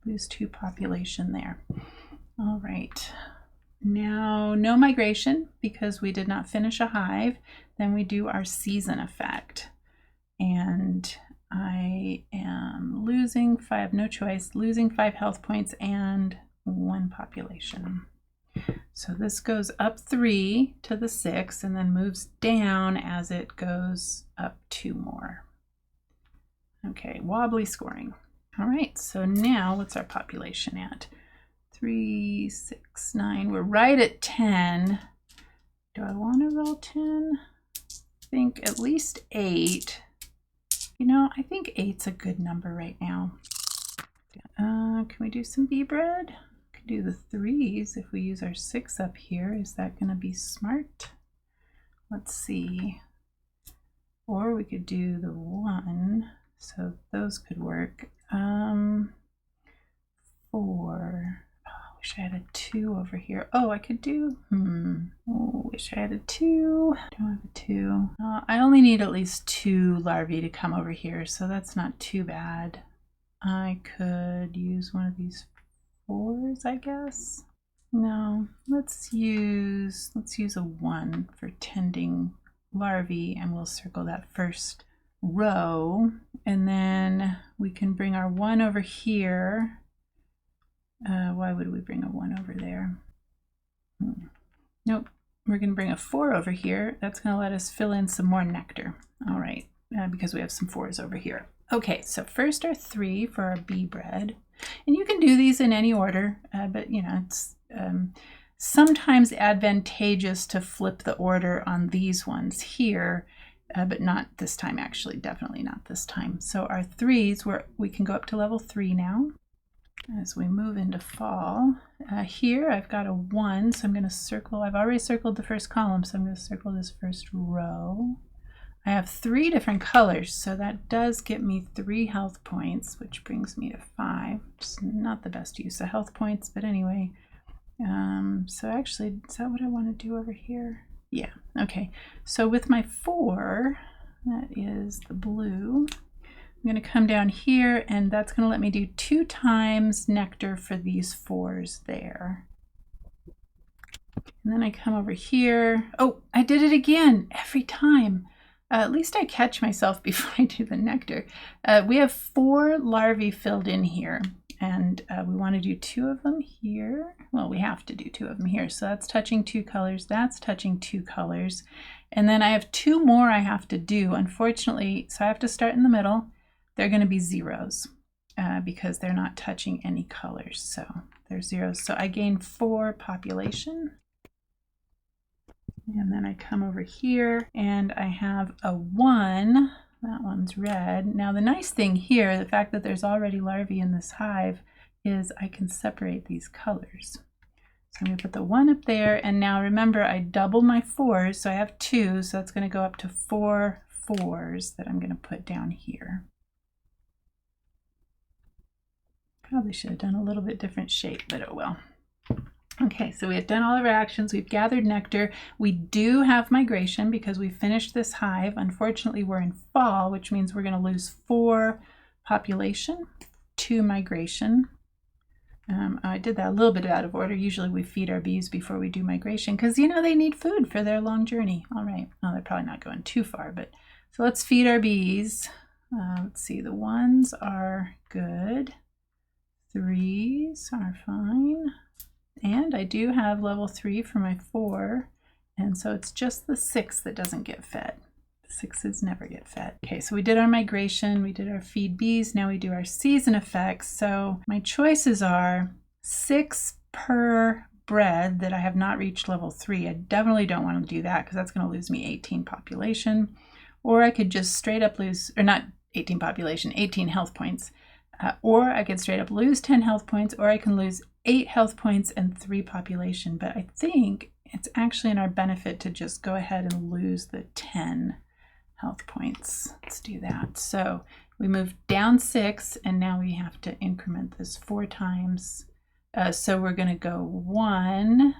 Lose 2 population there. All right, now no migration because we did not finish a hive. Then we do our season effect. And I am losing 5, no choice, losing 5 health points and 1 population. So this goes up 3 to the 6 and then moves down as it goes up 2 more. Okay, wobbly scoring. All right, so now what's our population at? 3, 6, 9, we're right at 10. Do I want to roll 10? I think at least 8. You know, I think 8's a good number right now. Can we do some bee bread? We can do the 3's if we use our 6 up here. Is that going to be smart? Let's see. Or we could do the 1. So those could work. 4. Oh, wish I had a 2 over here. Oh, I could do, oh, wish I had a 2. Don't have a 2. I only need at least 2 larvae to come over here, so that's not too bad. I could use one of these 4s, I guess. No, let's use a 1 for tending larvae, and we'll circle that first row, and then we can bring our 1 over here. Why would we bring a 1 over there? Nope, we're going to bring a 4 over here. That's going to let us fill in some more nectar. All right, because we have some 4s over here. Okay, so first our 3 for our bee bread. And you can do these in any order, but you know, it's sometimes advantageous to flip the order on these ones here, but not this time actually, definitely not this time. So our 3s, we can go up to level 3 now. As we move into fall, here I've got a 1, so I'm going to circle. I've already circled the first column, so I'm going to circle this first row. I have 3 different colors, so that does get me 3 health points, which brings me to 5. It's not the best use of health points, but anyway. So actually, is that what I want to do over here? Yeah, okay. So with my 4, that is the blue. I'm going to come down here, and that's going to let me do 2 times nectar for these 4s there. And then I come over here. Oh, I did it again every time. At least I catch myself before I do the nectar. We have 4 larvae filled in here, and we want to do 2 of them here. Well, we have to do 2 of them here. So that's touching 2 colors. That's touching 2 colors. And then I have 2 more I have to do, unfortunately. So I have to start in the middle. They're going to be zeros because they're not touching any colors. So they're zeros. So I gain 4 population. And then I come over here and I have a 1. That one's red. Now the nice thing here, the fact that there's already larvae in this hive, is I can separate these colors. So I'm going to put the 1 up there, and now remember I double my 4s, so I have 2, so that's going to go up to 4 4s that I'm going to put down here. Probably should have done a little bit different shape, but oh well. Okay, so we have done all of our actions. We've gathered nectar. We do have migration because we finished this hive. Unfortunately, we're in fall, which means we're going to lose 4 population, 2 migration. I did that a little bit out of order. Usually we feed our bees before we do migration because, you know, they need food for their long journey. All right, well, they're probably not going too far, but so let's feed our bees. Let's see, the 1s are good. 3s are fine. And I do have level 3 for my 4, and so it's just the 6 that doesn't get fed. 6s never get fed. Okay, so we did our migration, we did our feed bees, now we do our season effects. So my choices are 6 per bread that I have not reached level 3. I definitely don't want to do that because that's going to lose me 18 population. Or I could just straight up lose, or not 18 population, 18 health points. Or I could straight up lose 10 health points, or I can lose 8 health points and 3 population. But I think it's actually in our benefit to just go ahead and lose the 10 health points. Let's do that. So we moved down 6, and now we have to increment this 4 times. So we're going to go 1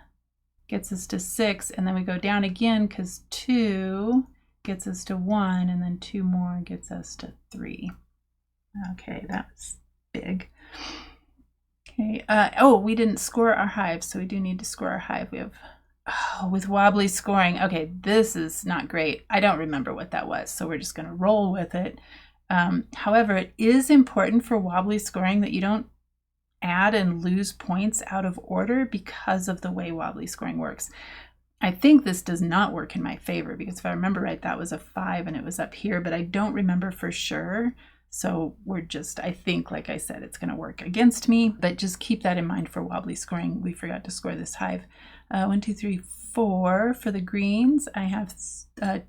gets us to 6, and then we go down again because 2 gets us to 1, and then 2 more gets us to 3. Okay, that's big. Okay, oh, we didn't score our hive, so we do need to score our hive. We have, oh, with wobbly scoring. Okay, this is not great. I don't remember what that was, so we're just going to roll with it. However, it is important for wobbly scoring that you don't add and lose points out of order because of the way wobbly scoring works. I think this does not work in my favor because if I remember right, that was a 5 and it was up here, but I don't remember for sure. So we're just, I think, like I said, it's going to work against me, but just keep that in mind for wobbly scoring. We forgot to score this hive. 1, 2, 3, 4 for the greens. I have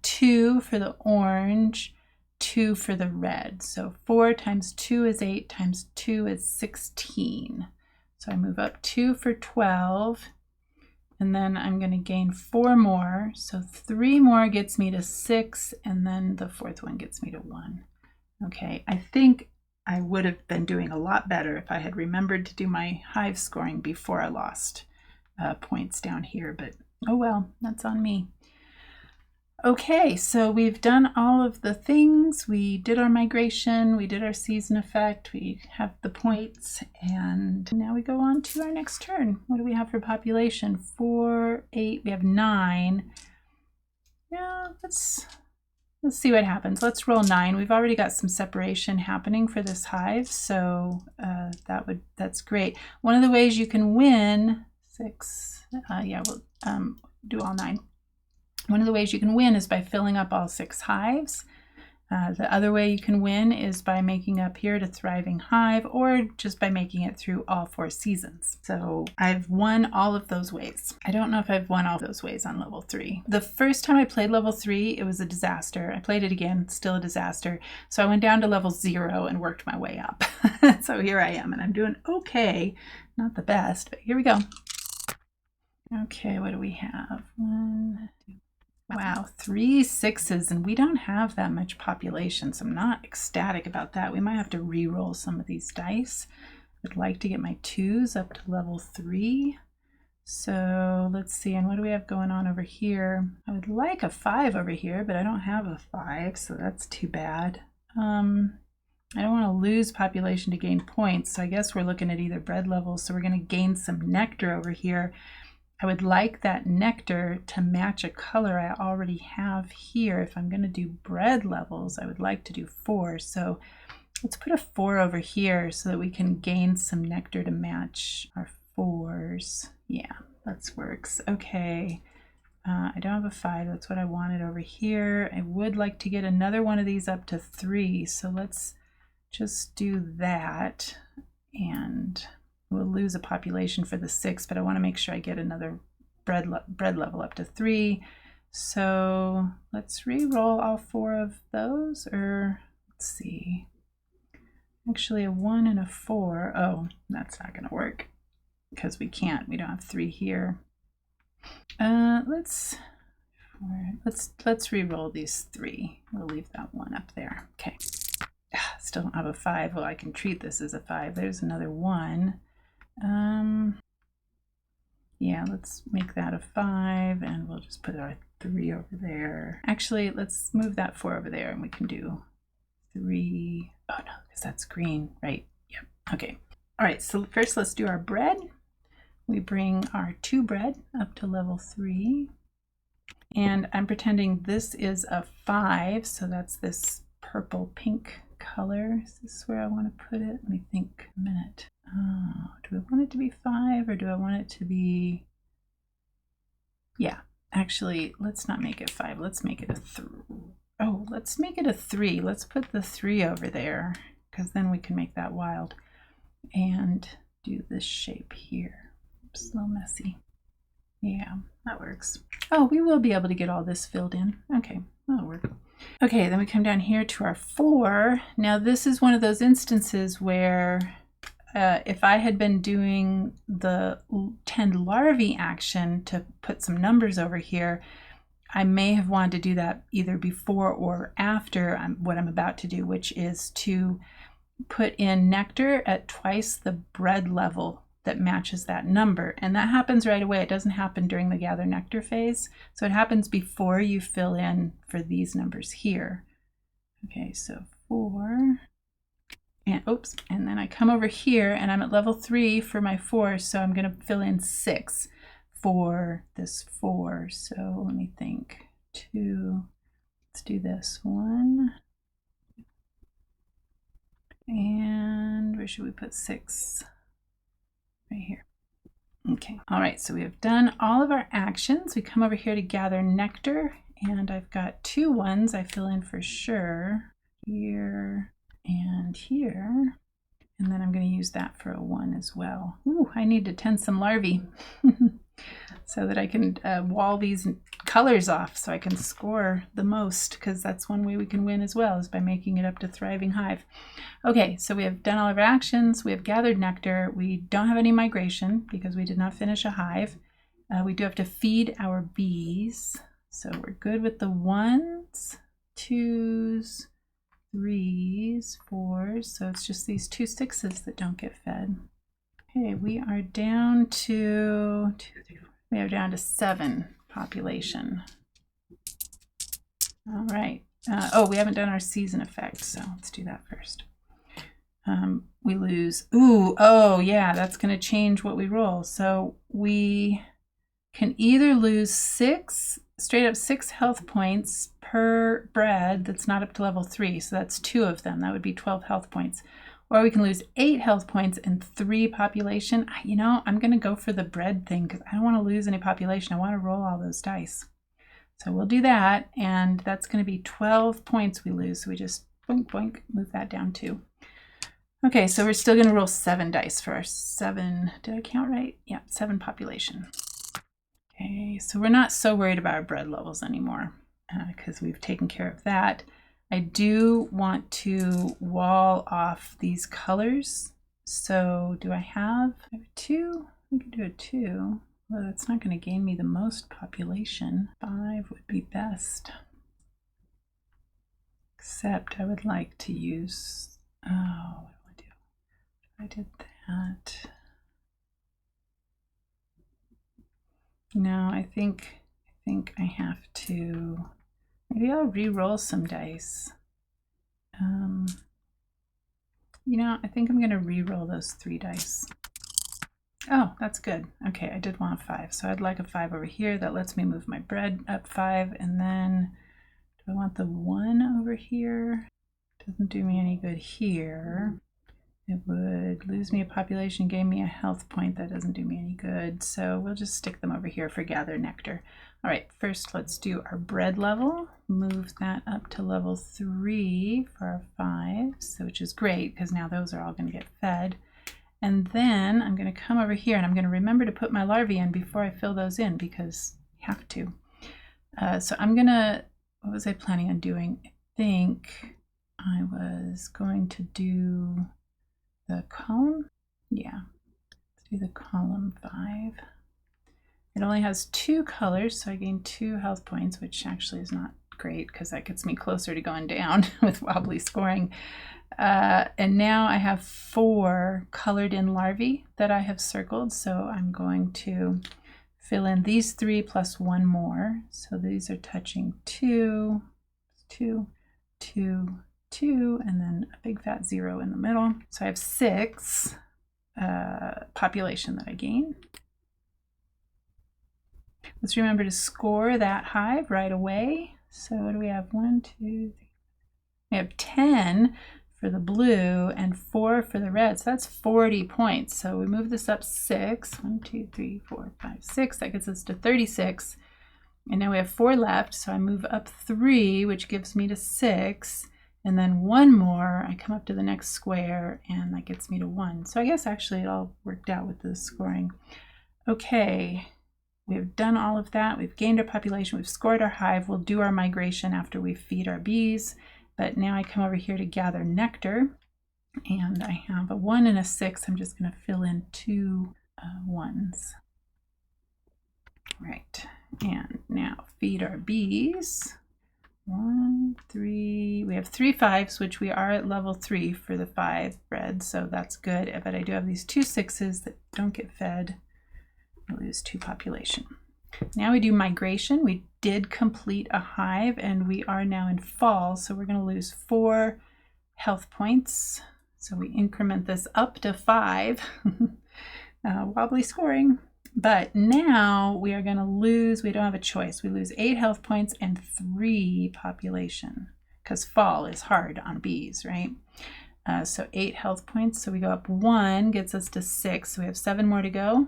2 for the orange, 2 for the red. So 4 times 2 is 8 times 2 is 16. So I move up 2 for 12. And then I'm going to gain 4 more. So 3 more gets me to 6. And then the 4th one gets me to 1. Okay, I think I would have been doing a lot better if I had remembered to do my hive scoring before I lost points down here, but oh well, that's on me. Okay, so we've done all of the things. We did our migration, we did our season effect, we have the points, and now we go on to our next turn. What do we have for population? 4, 8, we have 9. Yeah, let's see what happens. Let's roll 9. We've already got some separation happening for this hive, so that's great. One of the ways you can win 6. Yeah, we'll do all 9. One of the ways you can win is by filling up all 6 hives. The other way you can win is by making up here to thriving hive, or just by making it through all 4 seasons. So I've won all of those ways. I don't know if I've won all those ways on level 3. The first time I played level 3, it was a disaster. I played it again, still a disaster. So I went down to level 0 and worked my way up. So here I am, and I'm doing okay. Not the best, but here we go. Okay, what do we have? 1, 2. Wow, 3 6s, and we don't have that much population, so I'm not ecstatic about that. We might have to re-roll some of these dice. I'd like to get my 2s up to level 3. So let's see, and what do we have going on over here? I would like a 5 over here, but I don't have a 5, so that's too bad. I don't want to lose population to gain points, so I guess we're looking at either bread levels, so we're going to gain some nectar over here. I would like that nectar to match a color I already have here. If I'm going to do bread levels, I would like to do 4. So let's put a 4 over here so that we can gain some nectar to match our 4s. Yeah, that works. Okay. I don't have a 5. That's what I wanted over here. I would like to get another one of these up to 3. So let's just do that. And we'll lose a population for the 6, but I want to make sure I get another bread level up to 3. So let's re-roll all 4 of those, or let's see. Actually, a 1 and a 4. Oh, that's not going to work because we can't. We don't have 3 here. Let's re-roll these 3. We'll leave that 1 up there. Okay. Still don't have a 5. Well, I can treat this as a 5. There's another 1. Yeah, let's make that a 5, and we'll just put our 3 over there. Actually, let's move that 4 over there, and we can do 3. Oh no, because that's green, right? Yep. Okay. All right, so first let's do our bread. We bring our 2 bread up to level 3. And I'm pretending this is a 5, so that's this purple pink color. Is this where I want to put it? Let me think a minute. Oh, do I want it to be 5 or do I want it to be... Yeah, actually, let's not make it 5. Let's make it a 3. Oh, let's make it a 3. Let's put the 3 over there because then we can make that wild. And do this shape here. Oops, a little messy. Yeah, that works. Oh, we will be able to get all this filled in. Okay, that'll work. Okay, then we come down here to our 4. Now this is one of those instances where if I had been doing the tend larvae action to put some numbers over here, I may have wanted to do that either before or after what I'm about to do, which is to put in nectar at twice the bread level that matches that number. And that happens right away. It doesn't happen during the gather nectar phase. So it happens before you fill in for these numbers here. Okay, so 4. And oops, and then I come over here and I'm at level 3 for my 4, so I'm going to fill in 6 for this 4. So let me think. 2. Let's do this 1. And where should we put 6? Right here. Okay, all right, so we have done all of our actions. We come over here to gather nectar, and I've got 2 ones I fill in for sure, here and here, and then I'm going to use that for a 1 as well. Ooh, I need to tend some larvae so that I can wall these colors off so I can score the most, because that's one way we can win as well, is by making it up to thriving hive. Okay, so we have done all of our actions. We have gathered nectar. We don't have any migration because we did not finish a hive. We do have to feed our bees. So we're good with the 1s, 2s, 3s, 4s. So it's just these 2 6s that don't get fed. Okay, we are down to 7 population. All right. Oh, we haven't done our season effect, so let's do that first. We lose, oh yeah, that's going to change what we roll. So we can either lose 6, straight up 6 health points per bread that's not up to level 3. So that's 2 of them. That would be 12 health points. Or we can lose 8 health points and 3 population. You know, I'm going to go for the bread thing because I don't want to lose any population. I want to roll all those dice. So we'll do that, and that's going to be 12 points we lose. So we just boink, boink, move that down too. Okay, so we're still going to roll 7 dice for our 7. Did I count right? Yeah, 7 population. Okay, so we're not so worried about our bread levels anymore because we've taken care of that. I do want to wall off these colors. So do I have 2? We can do a 2. Well, that's not going to gain me the most population. 5 would be best. Except I would like to use, oh, what do I do? I did that. No, I think I have to, maybe I'll re-roll some dice. You know, I think I'm going to re-roll those 3 dice. Oh, that's good. Okay, I did want a 5, so I'd like a 5 over here. That lets me move my bread up 5, and then do I want the 1 over here? Doesn't do me any good here. It would lose me a population, gain me a health point. That doesn't do me any good, so we'll just stick them over here for gather nectar. All right, first let's do our bread level. Move that up to level 3 for our 5s, which is great because now those are all going to get fed. And then I'm going to come over here and I'm going to remember to put my larvae in before I fill those in because I have to. So I'm going to, what was I planning on doing? I think I was going to do the column. Yeah, let's do the column 5. It only has 2 colors, so I gain 2 health points, which actually is not great because that gets me closer to going down with wobbly scoring. And now I have 4 colored in larvae that I have circled, so I'm going to fill in these 3 plus 1 more. So these are touching 2, 2, 2, 2, and then a big fat 0 in the middle. So I have 6 population that I gain. Let's remember to score that hive right away. So what do we have? 1, 2, 3. We have 10 for the blue and 4 for the red. So that's 40 points. So we move this up 6. 1, 2, 3, 4, 5, 6. That gets us to 36. And now we have 4 left. So I move up 3, which gives me to 6. And then 1 more. I come up to the next square, and that gets me to 1. So I guess actually it all worked out with the scoring. Okay. We've done all of that. We've gained our population. We've scored our hive. We'll do our migration after we feed our bees. But now I come over here to gather nectar, and I have a 1 and a 6. I'm just going to fill in 2 1s. Right, and now feed our bees. 1, 3. We have 3 5s, which we are at level 3 for the 5 bread, so that's good. But I do have these 2 6s that don't get fed. I lose 2 population. Now we do migration. We did complete a hive and we are now in fall, so we're going to lose 4 health points. So we increment this up to 5. Wobbly scoring. But now we are going to lose, we don't have a choice. We lose 8 health points and 3 population because fall is hard on bees, right? So 8 health points. So we go up 1, gets us to 6. So we have 7 more to go.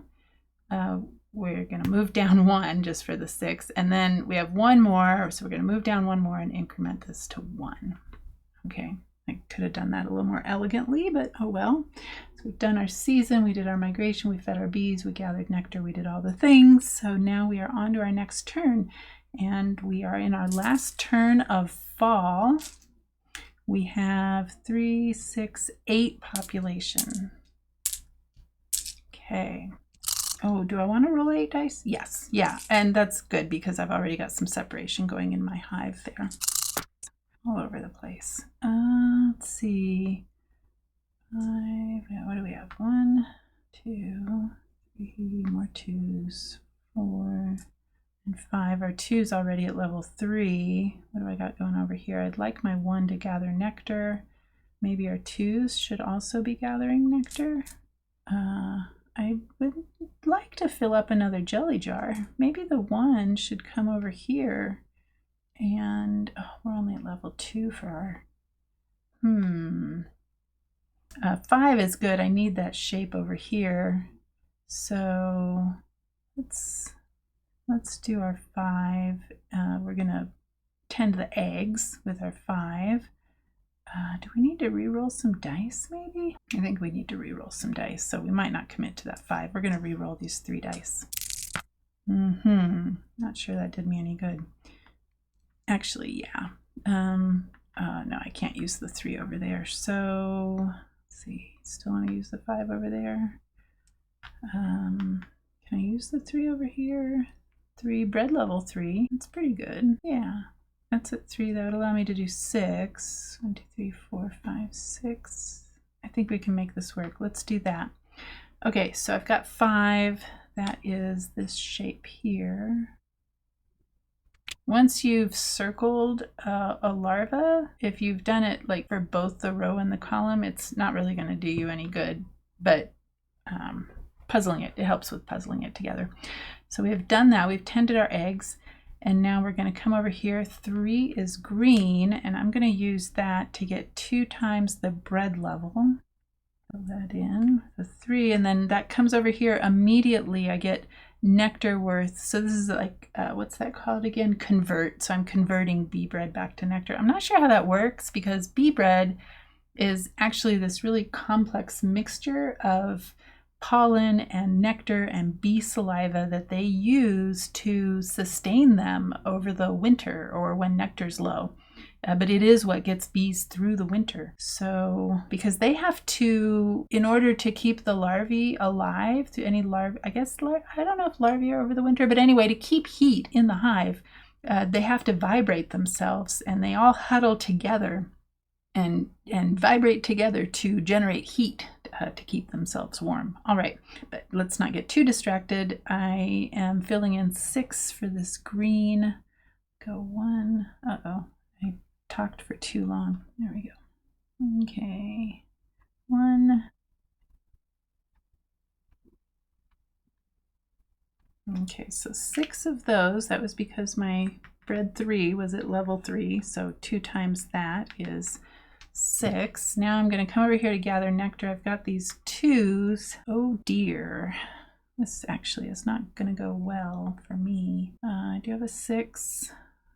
We're going to move down 1 just for the 6, and then we have 1 more, so we're going to move down 1 more and increment this to 1. Okay, I could have done that a little more elegantly, but oh well. So we've done our season, we did our migration, we fed our bees, we gathered nectar, we did all the things. So now we are on to our next turn, and we are in our last turn of fall. We have 3, 6, 8 population. Okay. Oh, do I want to roll 8 dice? Yes. Yeah, and that's good because I've already got some separation going in my hive there. All over the place. Let's see. 5. What do we have? 1, 2, 3 more 2s. 4 and 5. Our 2's already at level 3. What do I got going over here? I'd like my 1 to gather nectar. Maybe our 2's should also be gathering nectar. I would like to fill up another jelly jar. Maybe the 1 should come over here. And we're only at level 2 for our... 5 is good. I need that shape over here. So let's do our 5. We're going to tend the eggs with our 5. Do we need to re-roll some dice, maybe? I think we need to re-roll some dice, so we might not commit to that 5. We're going to re-roll these 3 dice. Not sure that did me any good. Actually, yeah. No, I can't use the 3 over there, so let's see. Still want to use the 5 over there. Can I use the 3 over here? 3, bread level 3. That's pretty good. Yeah. That's at 3. That would allow me to do 6. 1, 2, 3, 4, 5, 6. I think we can make this work. Let's do that. Okay, so I've got 5. That is this shape here. Once you've circled a larva, if you've done it like for both the row and the column, it's not really going to do you any good. But puzzling it. It helps with puzzling it together. So we have done that. We've tended our eggs. And now we're going to come over here. 3 is green, and I'm going to use that to get 2 times the bread level. Fill that in, the 3, and then that comes over here. Immediately I get nectar worth, so this is like, what's that called again? Convert. So I'm converting bee bread back to nectar. I'm not sure how that works because bee bread is actually this really complex mixture of pollen and nectar and bee saliva that they use to sustain them over the winter or when nectar's low. But it is what gets bees through the winter. So, because they have to, in order to keep the larvae alive, to any larvae, I guess, I don't know if larvae are over the winter, but anyway, to keep heat in the hive, they have to vibrate themselves, and they all huddle together and vibrate together to generate heat to keep themselves warm. All right, but let's not get too distracted. I am filling in 6 for this green. Go 1. Uh-oh, I talked for too long. There we go. Okay, 1. Okay, so 6 of those. That was because my bread 3 was at level 3, so 2 times that is 6. Now I'm going to come over here to gather nectar. I've got these 2s. Oh dear. This actually is not going to go well for me. I do have a 6.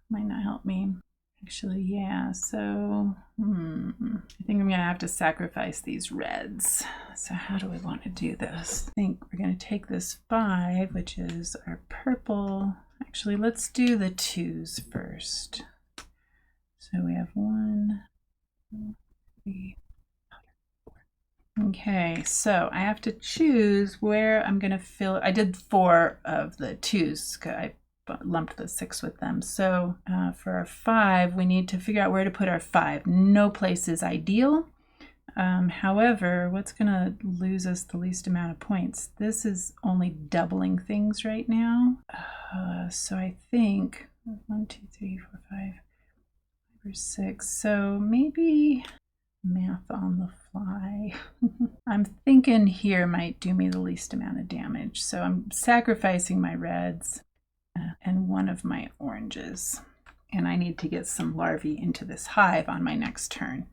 Might not help me. Actually, yeah, so I think I'm going to have to sacrifice these reds. So how do we want to do this? I think we're going to take this 5, which is our purple. Actually, let's do the 2s first. So we have 1, 2, 3, 4. Okay, so I have to choose where I'm going to fill. I did 4 of the 2s. I lumped the 6 with them. So for our 5, we need to figure out where to put our 5. No place is ideal. However, what's going to lose us the least amount of points? This is only doubling things right now. So I think 1, 2, 3, 4, 5, 5 or 6. So maybe math on the fly. I'm thinking here might do me the least amount of damage. So I'm sacrificing my reds and 1 of my oranges. And I need to get some larvae into this hive on my next turn.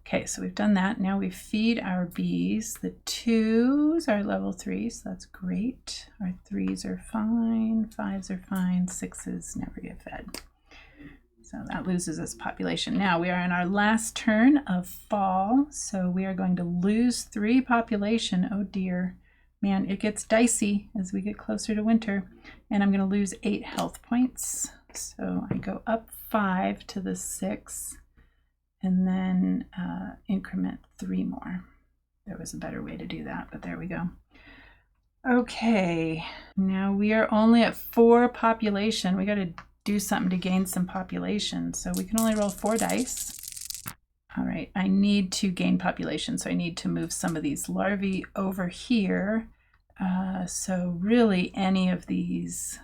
Okay, so we've done that. Now we feed our bees. The 2s are level 3, so that's great. Our 3s are fine, 5s are fine, 6s never get fed. So that loses us population. Now we are in our last turn of fall, so we are going to lose 3 population. Oh dear. Man, it gets dicey as we get closer to winter. And I'm going to lose 8 health points. So I go up 5 to the 6 and then increment 3 more. There was a better way to do that, but there we go. Okay, now we are only at 4 population. We got to do something to gain some population. So we can only roll 4 dice. All right, I need to gain population, so I need to move some of these larvae over here. So really any of these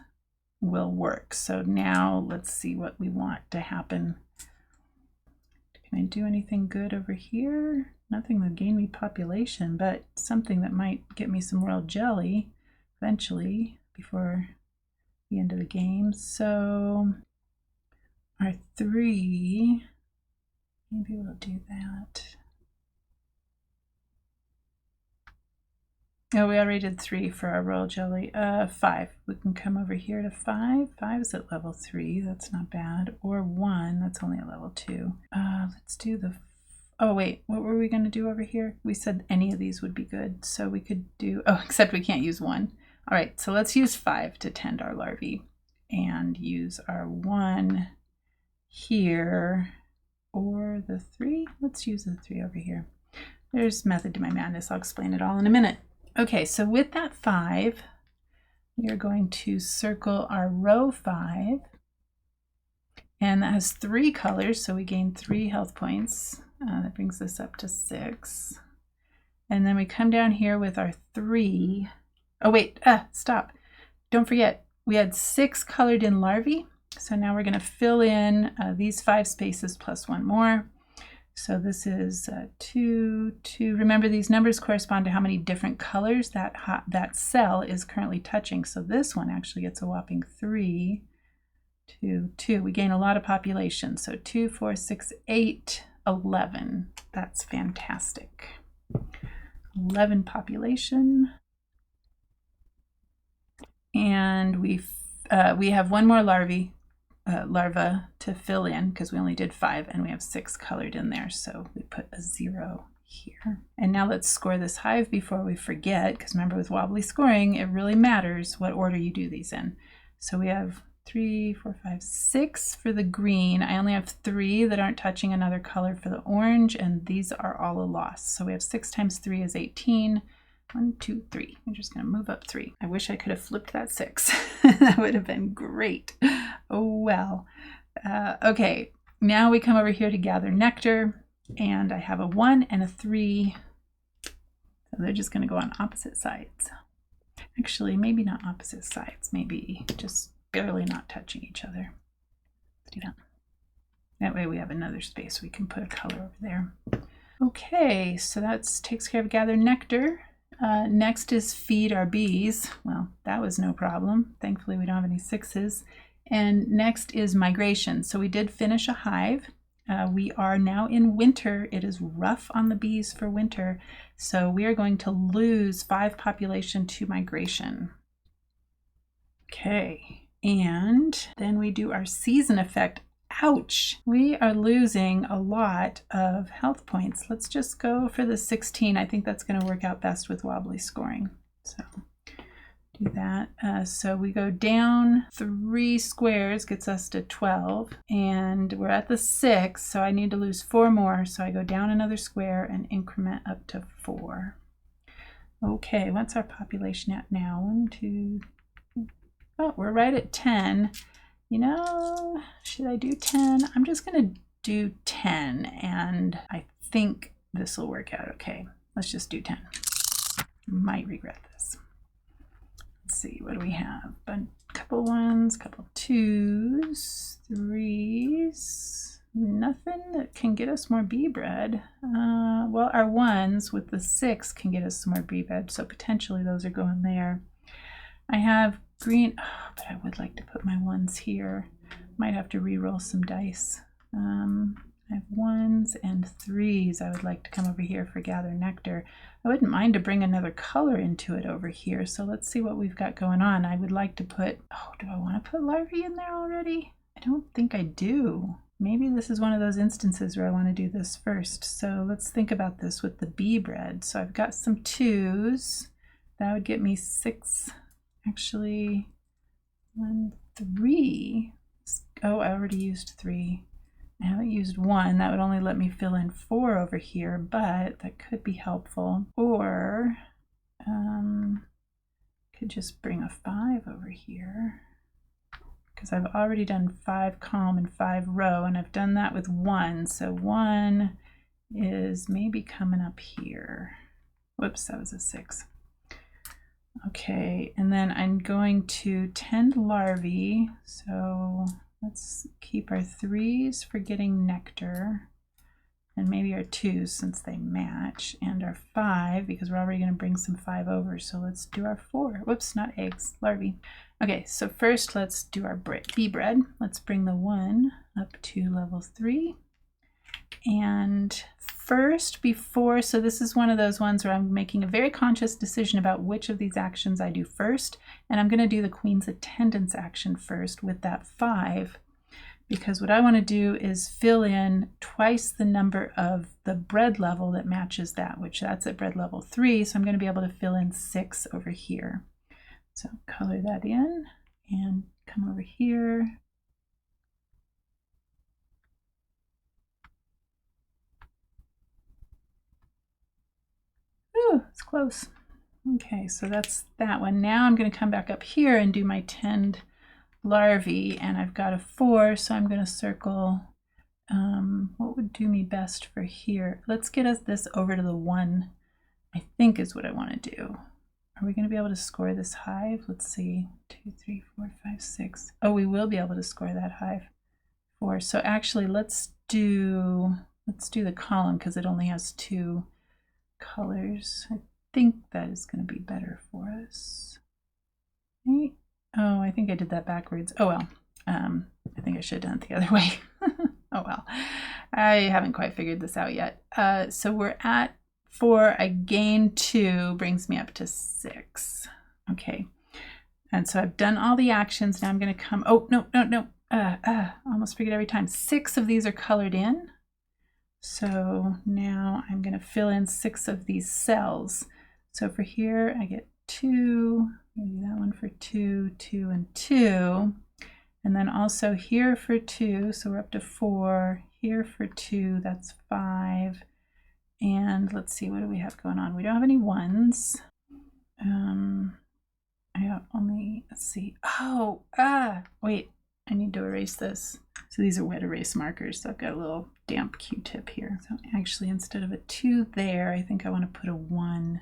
will work. So now let's see what we want to happen. Can I do anything good over here? Nothing that gain me population, but something that might get me some royal jelly eventually before the end of the game. So our 3, maybe we'll do that. Oh, we already did 3 for our royal jelly. 5. We can come over here to 5. 5 is at level 3. That's not bad. Or 1. That's only at level 2. Let's do the... Oh, wait. What were we going to do over here? We said any of these would be good. So we could do... Oh, except we can't use 1. All right. So let's use 5 to tend our larvae. And use our 1 here. Or the 3. Let's use the 3 over here. There's method to my madness. I'll explain it all in a minute. Okay, so with that 5, we are going to circle our row 5, and that has 3 colors, so we gain 3 health points. That brings us up to 6. And then we come down here with our 3. Oh wait, stop. Don't forget, we had 6 colored in larvae, so now we're going to fill in these 5 spaces plus 1 more. So this is 2, 2. Remember, these numbers correspond to how many different colors that cell is currently touching. So this one actually gets a whopping 3, 2, 2. We gain a lot of population. So 2, 4, 6, 8, 11. That's fantastic. 11 population. And we have one more larva to fill in because we only did 5 and we have 6 colored in there, so we put a 0 here. And now let's score this hive before we forget, because remember, with wobbly scoring it really matters what order you do these in. So we have 3, 4, 5, 6 for the green. I only have 3 that aren't touching another color for the orange, and these are all a loss. So we have 6 times 3 is 18. 1, 2, 3. I'm just going to move up 3. I wish I could have flipped that 6. That would have been great. Oh well. Okay, now we come over here to gather nectar, and I have a 1 and a 3. So they're just going to go on opposite sides. Actually, maybe not opposite sides. Maybe just barely not touching each other. Let's do that. That way we have another space. We can put a color over there. Okay, so that takes care of gather nectar. Next is feed our bees. Well, that was no problem. Thankfully, we don't have any 6s. And next is migration. So we did finish a hive. We are now in winter. It is rough on the bees for winter. So we are going to lose 5 population to migration. Okay, and then we do our season effect. Ouch! We are losing a lot of health points. Let's just go for the 16. I think that's going to work out best with wobbly scoring. So do that. So we go down 3 squares, gets us to 12, and we're at the 6, so I need to lose 4 more. So I go down another square and increment up to 4. Okay, what's our population at now? 1, 2. Oh, we're right at 10. You know, should I do 10? I'm just going to do 10, and I think this will work out okay. Let's just do 10. Might regret this. Let's see, what do we have? A couple 1s, couple 2s, 3s. Nothing that can get us more bee bread. Well, our 1s with the 6 can get us some more bee bread, so potentially those are going there. I have green, but I would like to put my 1s here. Might have to re-roll some dice. I have 1s and 3s. I would like to come over here for gather nectar. I wouldn't mind to bring another color into it over here. So let's see what we've got going on. I would like to put, oh, do I want to put larvae in there already? I don't think I do. Maybe this is one of those instances where I want to do this first. So let's think about this with the bee bread. So I've got some 2s. That would get me 6. Actually, 1, 3. Oh, I already used 3. I haven't used 1. That would only let me fill in 4 over here, but that could be helpful. Or could just bring a 5 over here, because I've already done 5 column and 5 row, and I've done that with 1. So 1 is maybe coming up here. Whoops, that was a 6. Okay, and then I'm going to tend larvae, so let's keep our 3s for getting nectar, and maybe our 2s since they match, and our 5 because we're already going to bring some 5 over, so let's do our 4. Whoops, not eggs, larvae. Okay, so first let's do our bee bread. Let's bring the 1 up to level 3. And first, so this is one of those ones where I'm making a very conscious decision about which of these actions I do first, and I'm going to do the Queen's Attendance action first with that 5, because what I want to do is fill in twice the number of the bread level that matches that, which that's at bread level 3, so I'm going to be able to fill in 6 over here. So color that in and come over here. Ooh, it's close. Okay, so that's that one. Now I'm going to come back up here and do my tend larvae, and I've got a 4, so I'm going to circle what would do me best for here. Let's get us this over to the 1, I think is what I want to do. Are we going to be able to score this hive? Let's see. 2, 3, 4, 5, 6. Oh, we will be able to score that hive. 4. So actually, let's do let's do the column because it only has 2 colors. I think that is going to be better for us. Right? Oh, I think I did that backwards. Oh well. I think I should have done it the other way. Oh well. I haven't quite figured this out yet. So we're at 4. I gain 2, brings me up to 6. Okay. And so I've done all the actions. Now I'm going to come. Oh, no. Almost forget every time. 6 of these are colored in. So now I'm going to fill in 6 of these cells. So for here, I get 2. Maybe that one for 2, 2, and 2. And then also here for 2, so we're up to 4. Here for 2, that's 5. And let's see, what do we have going on? We don't have any 1s. I have only, let's see. Oh, wait, I need to erase this. So these are wet erase markers. So I've got a little damp Q-tip here. So actually, instead of a 2 there, I think I want to put a 1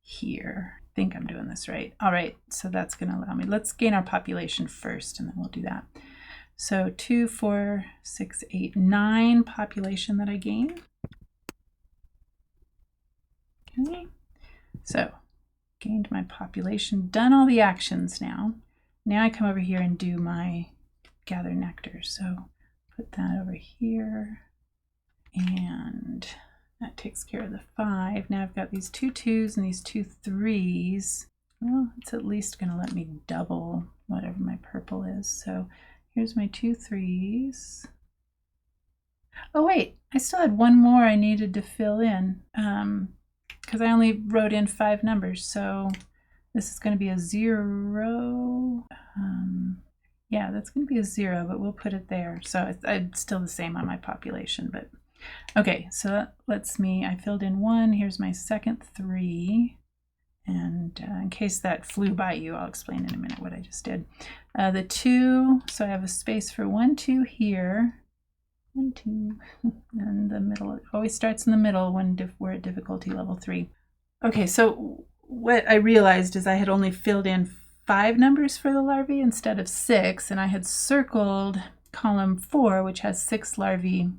here. I think I'm doing this right. All right, so that's going to allow me. Let's gain our population first, and then we'll do that. So 2, 4, 6, 8, 9 population that I gain. Okay, so gained my population, done all the actions now. Now I come over here and do my gather nectar. So put that over here, and that takes care of the 5. Now I've got these 2 2s and these 2 3s. Well, it's at least going to let me double whatever my purple is. So here's my 2 3s. Oh wait, I still had 1 more I needed to fill in because I only wrote in 5 numbers. So this is going to be a 0. Yeah, that's going to be a 0, but we'll put it there. So it's still the same on my population, but okay, so that lets me, I filled in 1. Here's my second 3. And in case that flew by you, I'll explain in a minute what I just did. The 2, so I have a space for 1, 2 here. 1, 2, and the middle, it always starts in the middle when we're at difficulty level 3. Okay, so what I realized is I had only filled in 5 numbers for the larvae instead of 6, and I had circled column 4, which has 6 larvae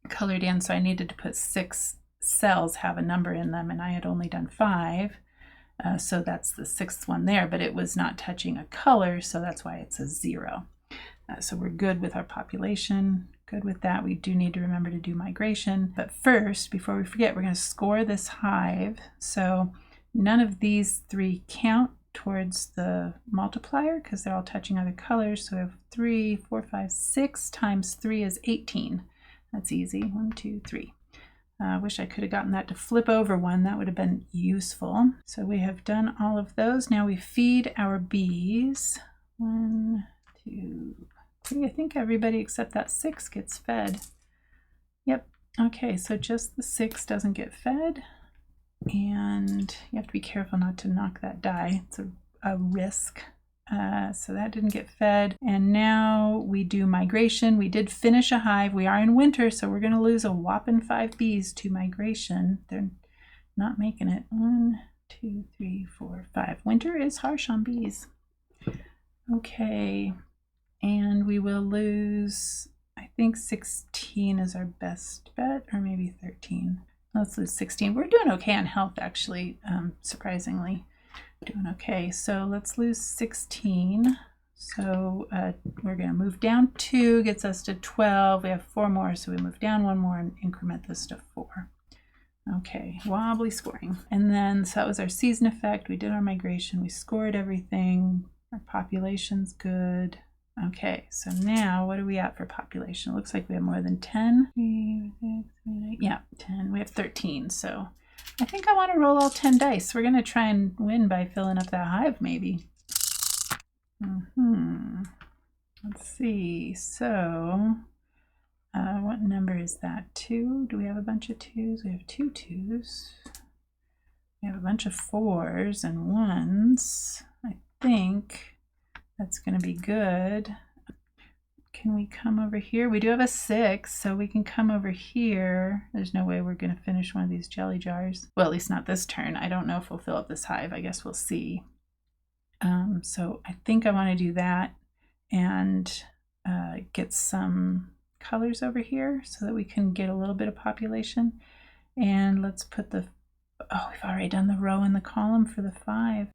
colored in, so I needed to put 6 cells have a number in them, and I had only done 5. So that's the 6th one there, but it was not touching a color, so that's why it's a 0. So we're good with our population, good with that. We do need to remember to do migration, but first, before we forget, we're going to score this hive. So none of these 3 count towards the multiplier because they're all touching other colors. So we have 3, 4, 5, 6 times 3 is 18. That's easy. 1, 2, 3. I wish I could have gotten that to flip over 1. That would have been useful. So we have done all of those. Now we feed our bees. 1, 2, 3. I think everybody except that 6 gets fed. Yep. Okay, so just the 6 doesn't get fed. And you have to be careful not to knock that die. It's a risk. So that didn't get fed. And now we do migration. We did finish a hive. We are in winter, so we're going to lose a whopping 5 bees to migration. They're not making it. 1, 2, 3, 4, 5. Winter is harsh on bees. Okay. And we will lose, I think 16 is our best bet, or maybe 13. Let's lose 16. We're doing okay on health, actually, surprisingly. Doing okay. So let's lose 16. So we're going to move down 2, gets us to 12. We have 4 more, so we move down 1 more and increment this to 4. Okay, wobbly scoring. And then, so that was our season effect. We did our migration. We scored everything. Our population's good. Okay, so now what are we at for population? It looks like we have more than 10. 3, 6, 7, 8. Yeah, 10. We have 13, so I think I want to roll all 10 dice. We're going to try and win by filling up that hive, maybe. Let's see. So, what number is that? 2? Do we have a bunch of 2s? We have 2 2s. We have a bunch of 4s and 1s. I think that's going to be good. Can we come over here? We do have a 6, so we can come over here. There's no way we're going to finish one of these jelly jars. Well, at least not this turn. I don't know if we'll fill up this hive. I guess we'll see. So I think I want to do that and get some colors over here so that we can get a little bit of population. And let's put the, oh, we've already done the row and the column for the 5.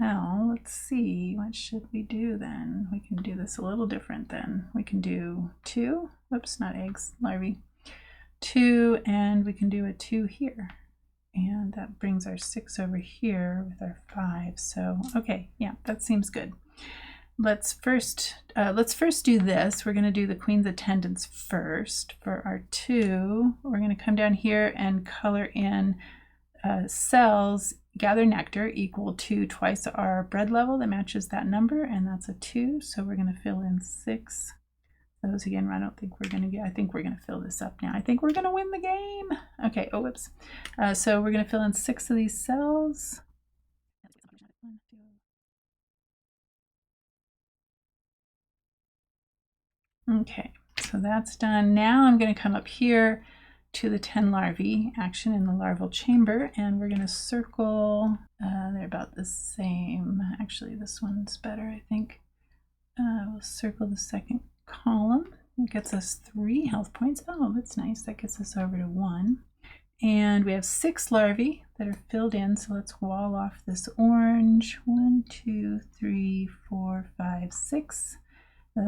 Well, let's see, what should we do then? We can do this a little different then. We can do 2, whoops, not eggs, larvae. 2, and we can do a 2 here. And that brings our 6 over here with our 5. So, okay, yeah, that seems good. Let's first do this. We're going to do the queen's attendants first. For our 2, we're going to come down here and color in cells, gather nectar equal to twice our bread level that matches that number, and that's a 2. So we're going to fill in 6. Those again, I don't think we're going to get, I think we're going to fill this up now. I think we're going to win the game. Okay, oh, whoops. So we're going to fill in 6 of these cells. Okay, so that's done. Now I'm going to come up here to the 10 larvae action in the larval chamber, and we're going to circle, they're about the same. Actually, this one's better, I think. We'll circle the second column. It gets us 3 health points. Oh, that's nice. That gets us over to 1. And we have 6 larvae that are filled in, so let's wall off this orange. 1, 2, 3, 4, 5, 6.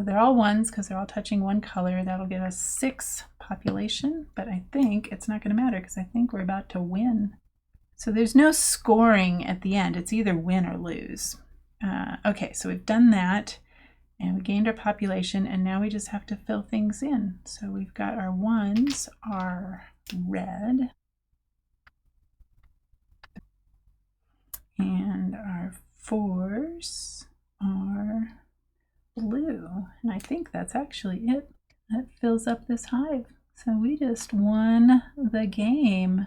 They're all 1s because they're all touching one color. That'll give us 6 population, but I think it's not going to matter because I think we're about to win. So there's no scoring at the end. It's either win or lose. Okay, so we've done that, and we gained our population, and now we just have to fill things in. So we've got our 1s are red, and our 4s are blue, and I think that's actually it. That fills up this hive. So we just won the game.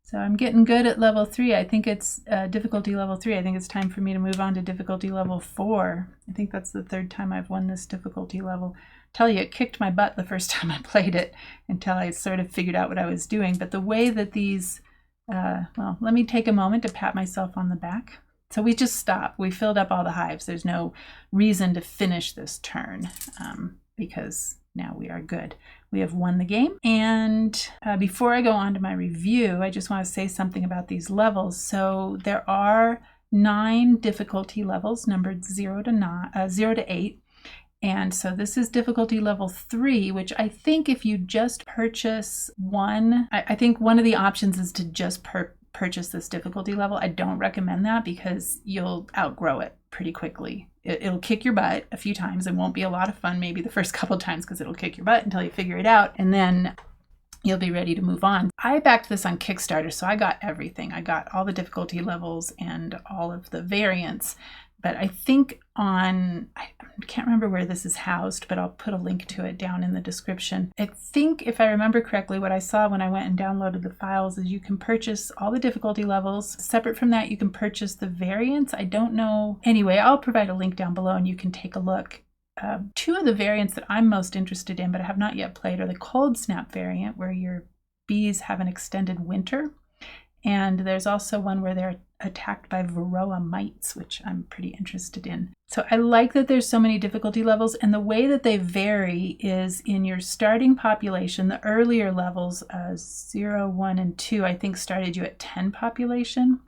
So I'm getting good at level 3. I think it's difficulty level 3. I think it's time for me to move on to difficulty level 4. I think that's the 3rd time I've won this difficulty level. Tell you, it kicked my butt the first time I played it until I sort of figured out what I was doing. But the way that these, well, let me take a moment to pat myself on the back. So we just stopped. We filled up all the hives. There's no reason to finish this turn because now we are good. We have won the game. And before I go on to my review, I just want to say something about these levels. So there are 9 difficulty levels numbered 0 to 8. And so this is difficulty level 3, which I think if you just purchase one, I think one of the options is to just purchase this difficulty level. I don't recommend that because you'll outgrow it pretty quickly. It'll kick your butt a few times. It won't be a lot of fun maybe the first couple of times because it'll kick your butt until you figure it out, and then you'll be ready to move on. I backed this on Kickstarter, so I got everything. I got all the difficulty levels and all of the variants. But I think on, I can't remember where this is housed, but I'll put a link to it down in the description. I think if I remember correctly, what I saw when I went and downloaded the files is you can purchase all the difficulty levels. Separate from that, you can purchase the variants. I don't know. Anyway, I'll provide a link down below and you can take a look. 2 of the variants that I'm most interested in, but I have not yet played, are the cold snap variant, where your bees have an extended winter. And there's also one where they're attacked by varroa mites, which I'm pretty interested in. So I like that there's so many difficulty levels, and the way that they vary is in your starting population. The earlier levels, 0, 1, and 2, I think started you at 10 population.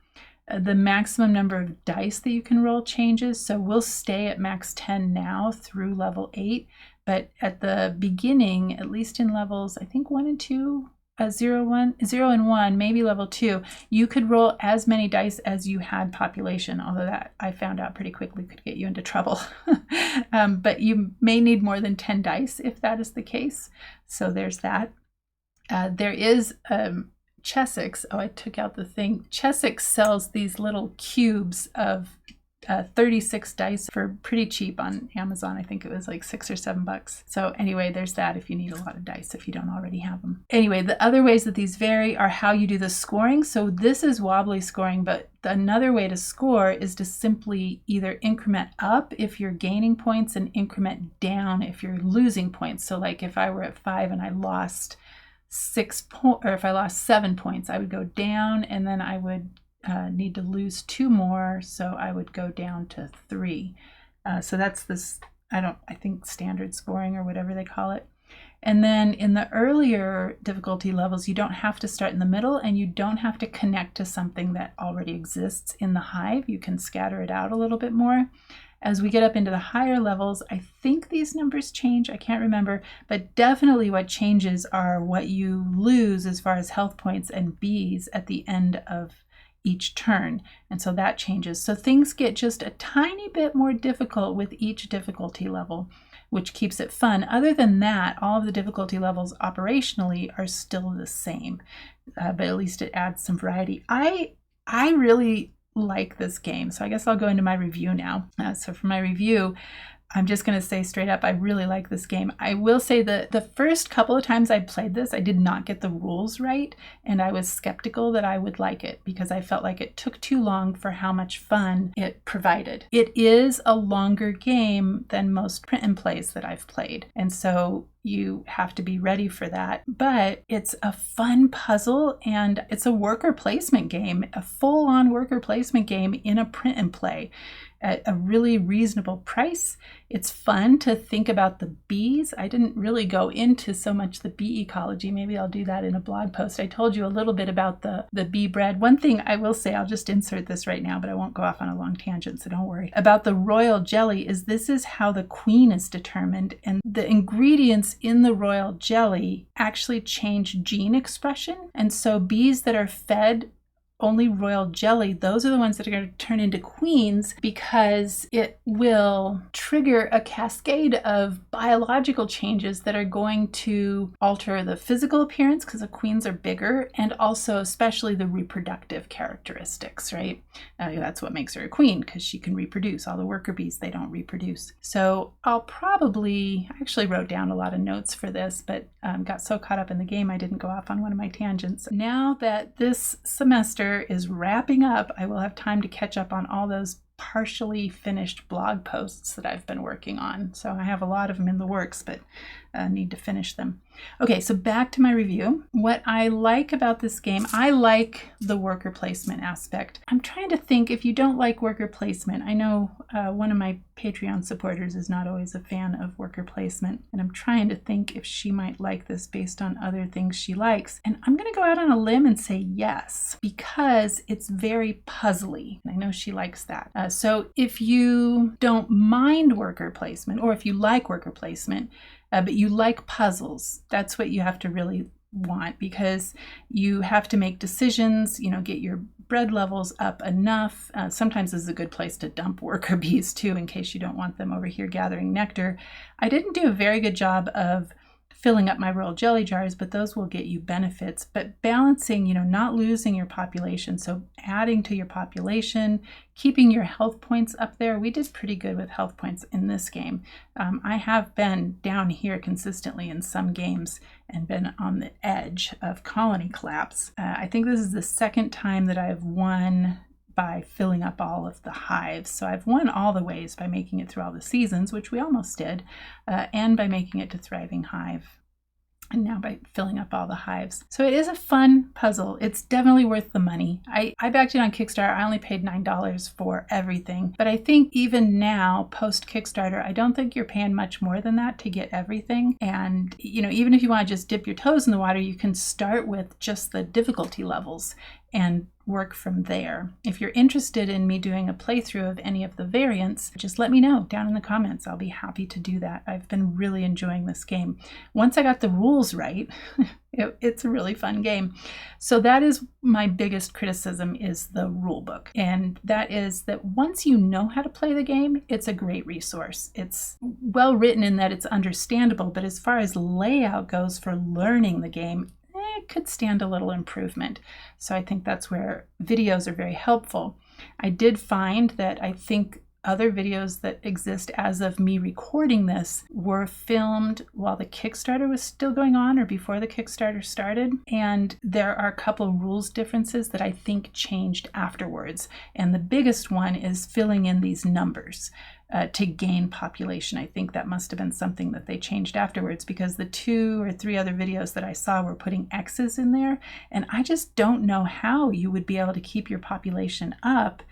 The maximum number of dice that you can roll changes, so we'll stay at max 10 now through level 8, but at the beginning, at least in levels, I think 1 and 2, 0 and 1, maybe level 2, you could roll as many dice as you had population, although that I found out pretty quickly could get you into trouble. But you may need more than 10 dice if that is the case. So there's that. There is Chessex. Oh, I took out the thing. Chessex sells these little cubes of 36 dice for pretty cheap on Amazon. I think it was like $6 or $7. So anyway, there's that if you need a lot of dice, if you don't already have them. Anyway, the other ways that these vary are how you do the scoring. So this is wobbly scoring, but another way to score is to simply either increment up if you're gaining points and increment down if you're losing points. So like if I were at 5 and I lost 6 points, or if I lost 7 points, I would go down, and then I would need to lose 2 more, so I would go down to 3. So that's this, I think standard scoring or whatever they call it. And then in the earlier difficulty levels, you don't have to start in the middle and you don't have to connect to something that already exists in the hive. You can scatter it out a little bit more. As we get up into the higher levels, I think these numbers change. I can't remember, but definitely what changes are what you lose as far as health points and bees at the end of each turn. And so that changes. So things get just a tiny bit more difficult with each difficulty level, which keeps it fun. Other than that, all of the difficulty levels operationally are still the same, but at least it adds some variety. I really like this game, so I guess I'll go into my review now. So for my review, I'm just going to say straight up, I really like this game. I will say that the first couple of times I played this, I did not get the rules right, and I was skeptical that I would like it because I felt like it took too long for how much fun it provided. It is a longer game than most print and plays that I've played, and so you have to be ready for that. But it's a fun puzzle, and it's a worker placement game, a full-on worker placement game in a print and play at a really reasonable price. It's fun to think about the bees. I didn't really go into so much the bee ecology. Maybe I'll do that in a blog post. I told you a little bit about the bee bread. One thing I will say, I'll just insert this right now, but I won't go off on a long tangent, so don't worry. About the royal jelly is this is how the queen is determined, and the ingredients in the royal jelly actually change gene expression. And so bees that are fed only royal jelly, those are the ones that are going to turn into queens because it will trigger a cascade of biological changes that are going to alter the physical appearance because the queens are bigger, and also especially the reproductive characteristics, right? That's what makes her a queen, because she can reproduce. All the worker bees, they don't reproduce. So I actually wrote down a lot of notes for this, but got so caught up in the game I didn't go off on one of my tangents. Now that this semester is wrapping up, I will have time to catch up on all those partially finished blog posts that I've been working on. So I have a lot of them in the works, but need to finish them. Okay, so back to my review. What I like about this game, I like the worker placement aspect. I'm trying to think, if you don't like worker placement, I know one of my Patreon supporters is not always a fan of worker placement, and I'm trying to think if she might like this based on other things she likes. And I'm going to go out on a limb and say yes, because it's very puzzly. I know she likes that. So if you don't mind worker placement, or if you like worker placement, but you like puzzles, that's what you have to really want, because you have to make decisions, get your bread levels up enough. Sometimes this is a good place to dump worker bees too, in case you don't want them over here gathering nectar. I didn't do a very good job of filling up my royal jelly jars, but those will get you benefits. But balancing, not losing your population, so adding to your population, keeping your health points up there. We did pretty good with health points in this game. I have been down here consistently in some games and been on the edge of colony collapse. I think this is the second time that I've won by filling up all of the hives. So I've won all the ways by making it through all the seasons, which we almost did, and by making it to Thriving Hive, and now by filling up all the hives. So it is a fun puzzle. It's definitely worth the money. I backed it on Kickstarter. I only paid $9 for everything, but I think even now, post Kickstarter, I don't think you're paying much more than that to get everything. And even if you want to just dip your toes in the water, you can start with just the difficulty levels and work from there. If you're interested in me doing a playthrough of any of the variants, just let me know down in the comments. I'll be happy to do that. I've been really enjoying this game. Once I got the rules right, it's a really fun game. So that is my biggest criticism, is the rule book. And that is that once you know how to play the game, it's a great resource. It's well written in that it's understandable, but as far as layout goes for learning the game, it could stand a little improvement. So I think that's where videos are very helpful. I did find that I think other videos that exist as of me recording this were filmed while the Kickstarter was still going on or before the Kickstarter started. And there are a couple of rules differences that I think changed afterwards. And the biggest one is filling in these numbers to gain population. I think that must have been something that they changed afterwards, because the 2 or 3 other videos that I saw were putting X's in there. And I just don't know how you would be able to keep your population up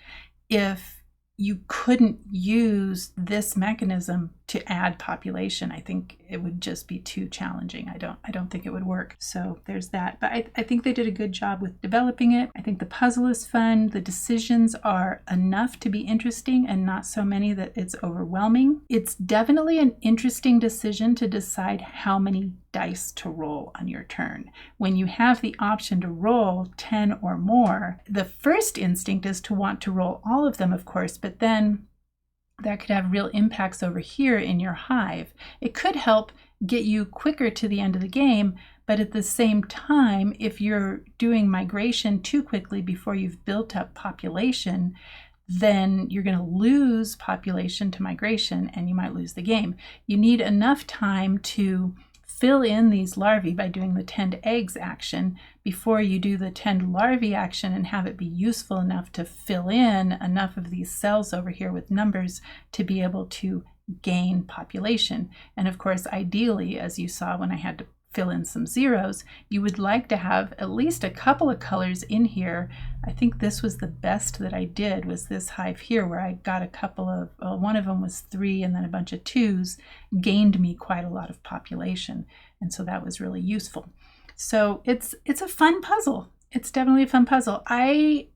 if you couldn't use this mechanism to add population. I think it would just be too challenging. I don't think it would work. So there's that. But I think they did a good job with developing it. I think the puzzle is fun. The decisions are enough to be interesting and not so many that it's overwhelming. It's definitely an interesting decision to decide how many dice to roll on your turn. When you have the option to roll 10 or more, the first instinct is to want to roll all of them, of course, but then that could have real impacts over here in your hive. It could help get you quicker to the end of the game, but at the same time, if you're doing migration too quickly before you've built up population, then you're going to lose population to migration and you might lose the game. You need enough time to fill in these larvae by doing the tend eggs action before you do the tend larvae action and have it be useful enough to fill in enough of these cells over here with numbers to be able to gain population. And of course, ideally, as you saw when I had to fill in some zeros, you would like to have at least a couple of colors in here. I think this was the best that I did, was this hive here, where I got a couple of, one of them was 3 and then a bunch of 2s, gained me quite a lot of population. And so that was really useful. So it's a fun puzzle. It's definitely a fun puzzle. I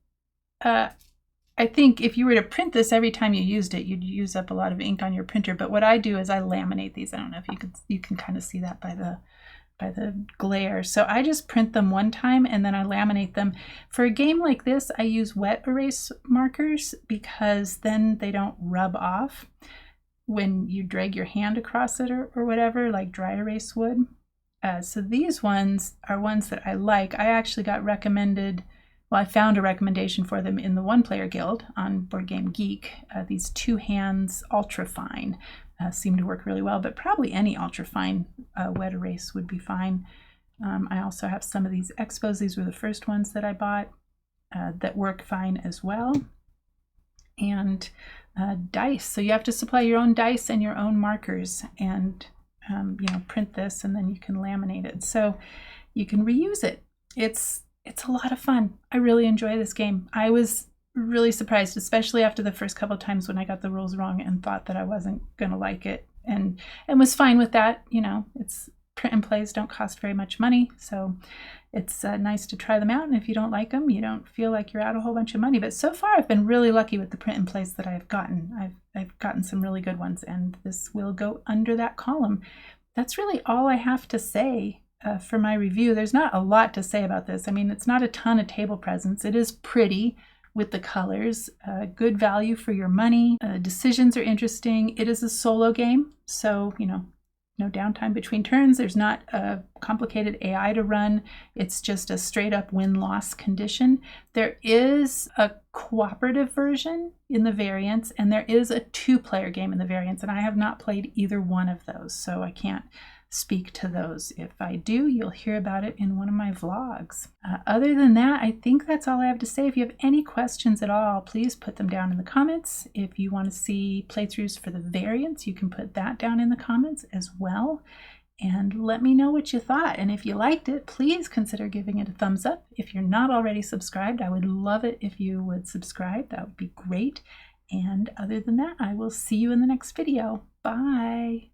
think if you were to print this every time you used it, you'd use up a lot of ink on your printer. But what I do is I laminate these. I don't know if you can kind of see that by the glare. So I just print them one time and then I laminate them. For a game like this, I use wet erase markers because then they don't rub off when you drag your hand across it or whatever, like dry erase would. So these ones are ones that I like. I actually got recommended, well, I found a recommendation for them in the One Player Guild on Board Game Geek. These 2 hands ultra fine seem to work really well, but probably any ultra fine wet erase would be fine. I also have some of these Expos. These were the first ones that I bought that work fine as well. And dice. So you have to supply your own dice and your own markers and print this and then you can laminate it. So you can reuse it. It's a lot of fun. I really enjoy this game. I was really surprised, especially after the first couple of times when I got the rules wrong and thought that I wasn't going to like it, and was fine with that. It's print and plays don't cost very much money, so it's nice to try them out, and if you don't like them, you don't feel like you're out a whole bunch of money. But so far I've been really lucky with the print and plays that I've gotten. I've gotten some really good ones, and this will go under that column. That's really all I have to say for my review. There's not a lot to say about this. I mean, it's not a ton of table presence. It is pretty with the colors, good value for your money. Decisions are interesting. It is a solo game, so no downtime between turns. There's not a complicated AI to run. It's just a straight up win-loss condition. There is a cooperative version in the variants, and there is a 2-player game in the variants, and I have not played either one of those, so I can't speak to those. If I do, you'll hear about it in one of my vlogs. Other than that, I think that's all I have to say. If you have any questions at all, please put them down in the comments. If you want to see playthroughs for the variants, you can put that down in the comments as well. And let me know what you thought. And if you liked it, please consider giving it a thumbs up. If you're not already subscribed, I would love it if you would subscribe. That would be great. And other than that, I will see you in the next video. Bye.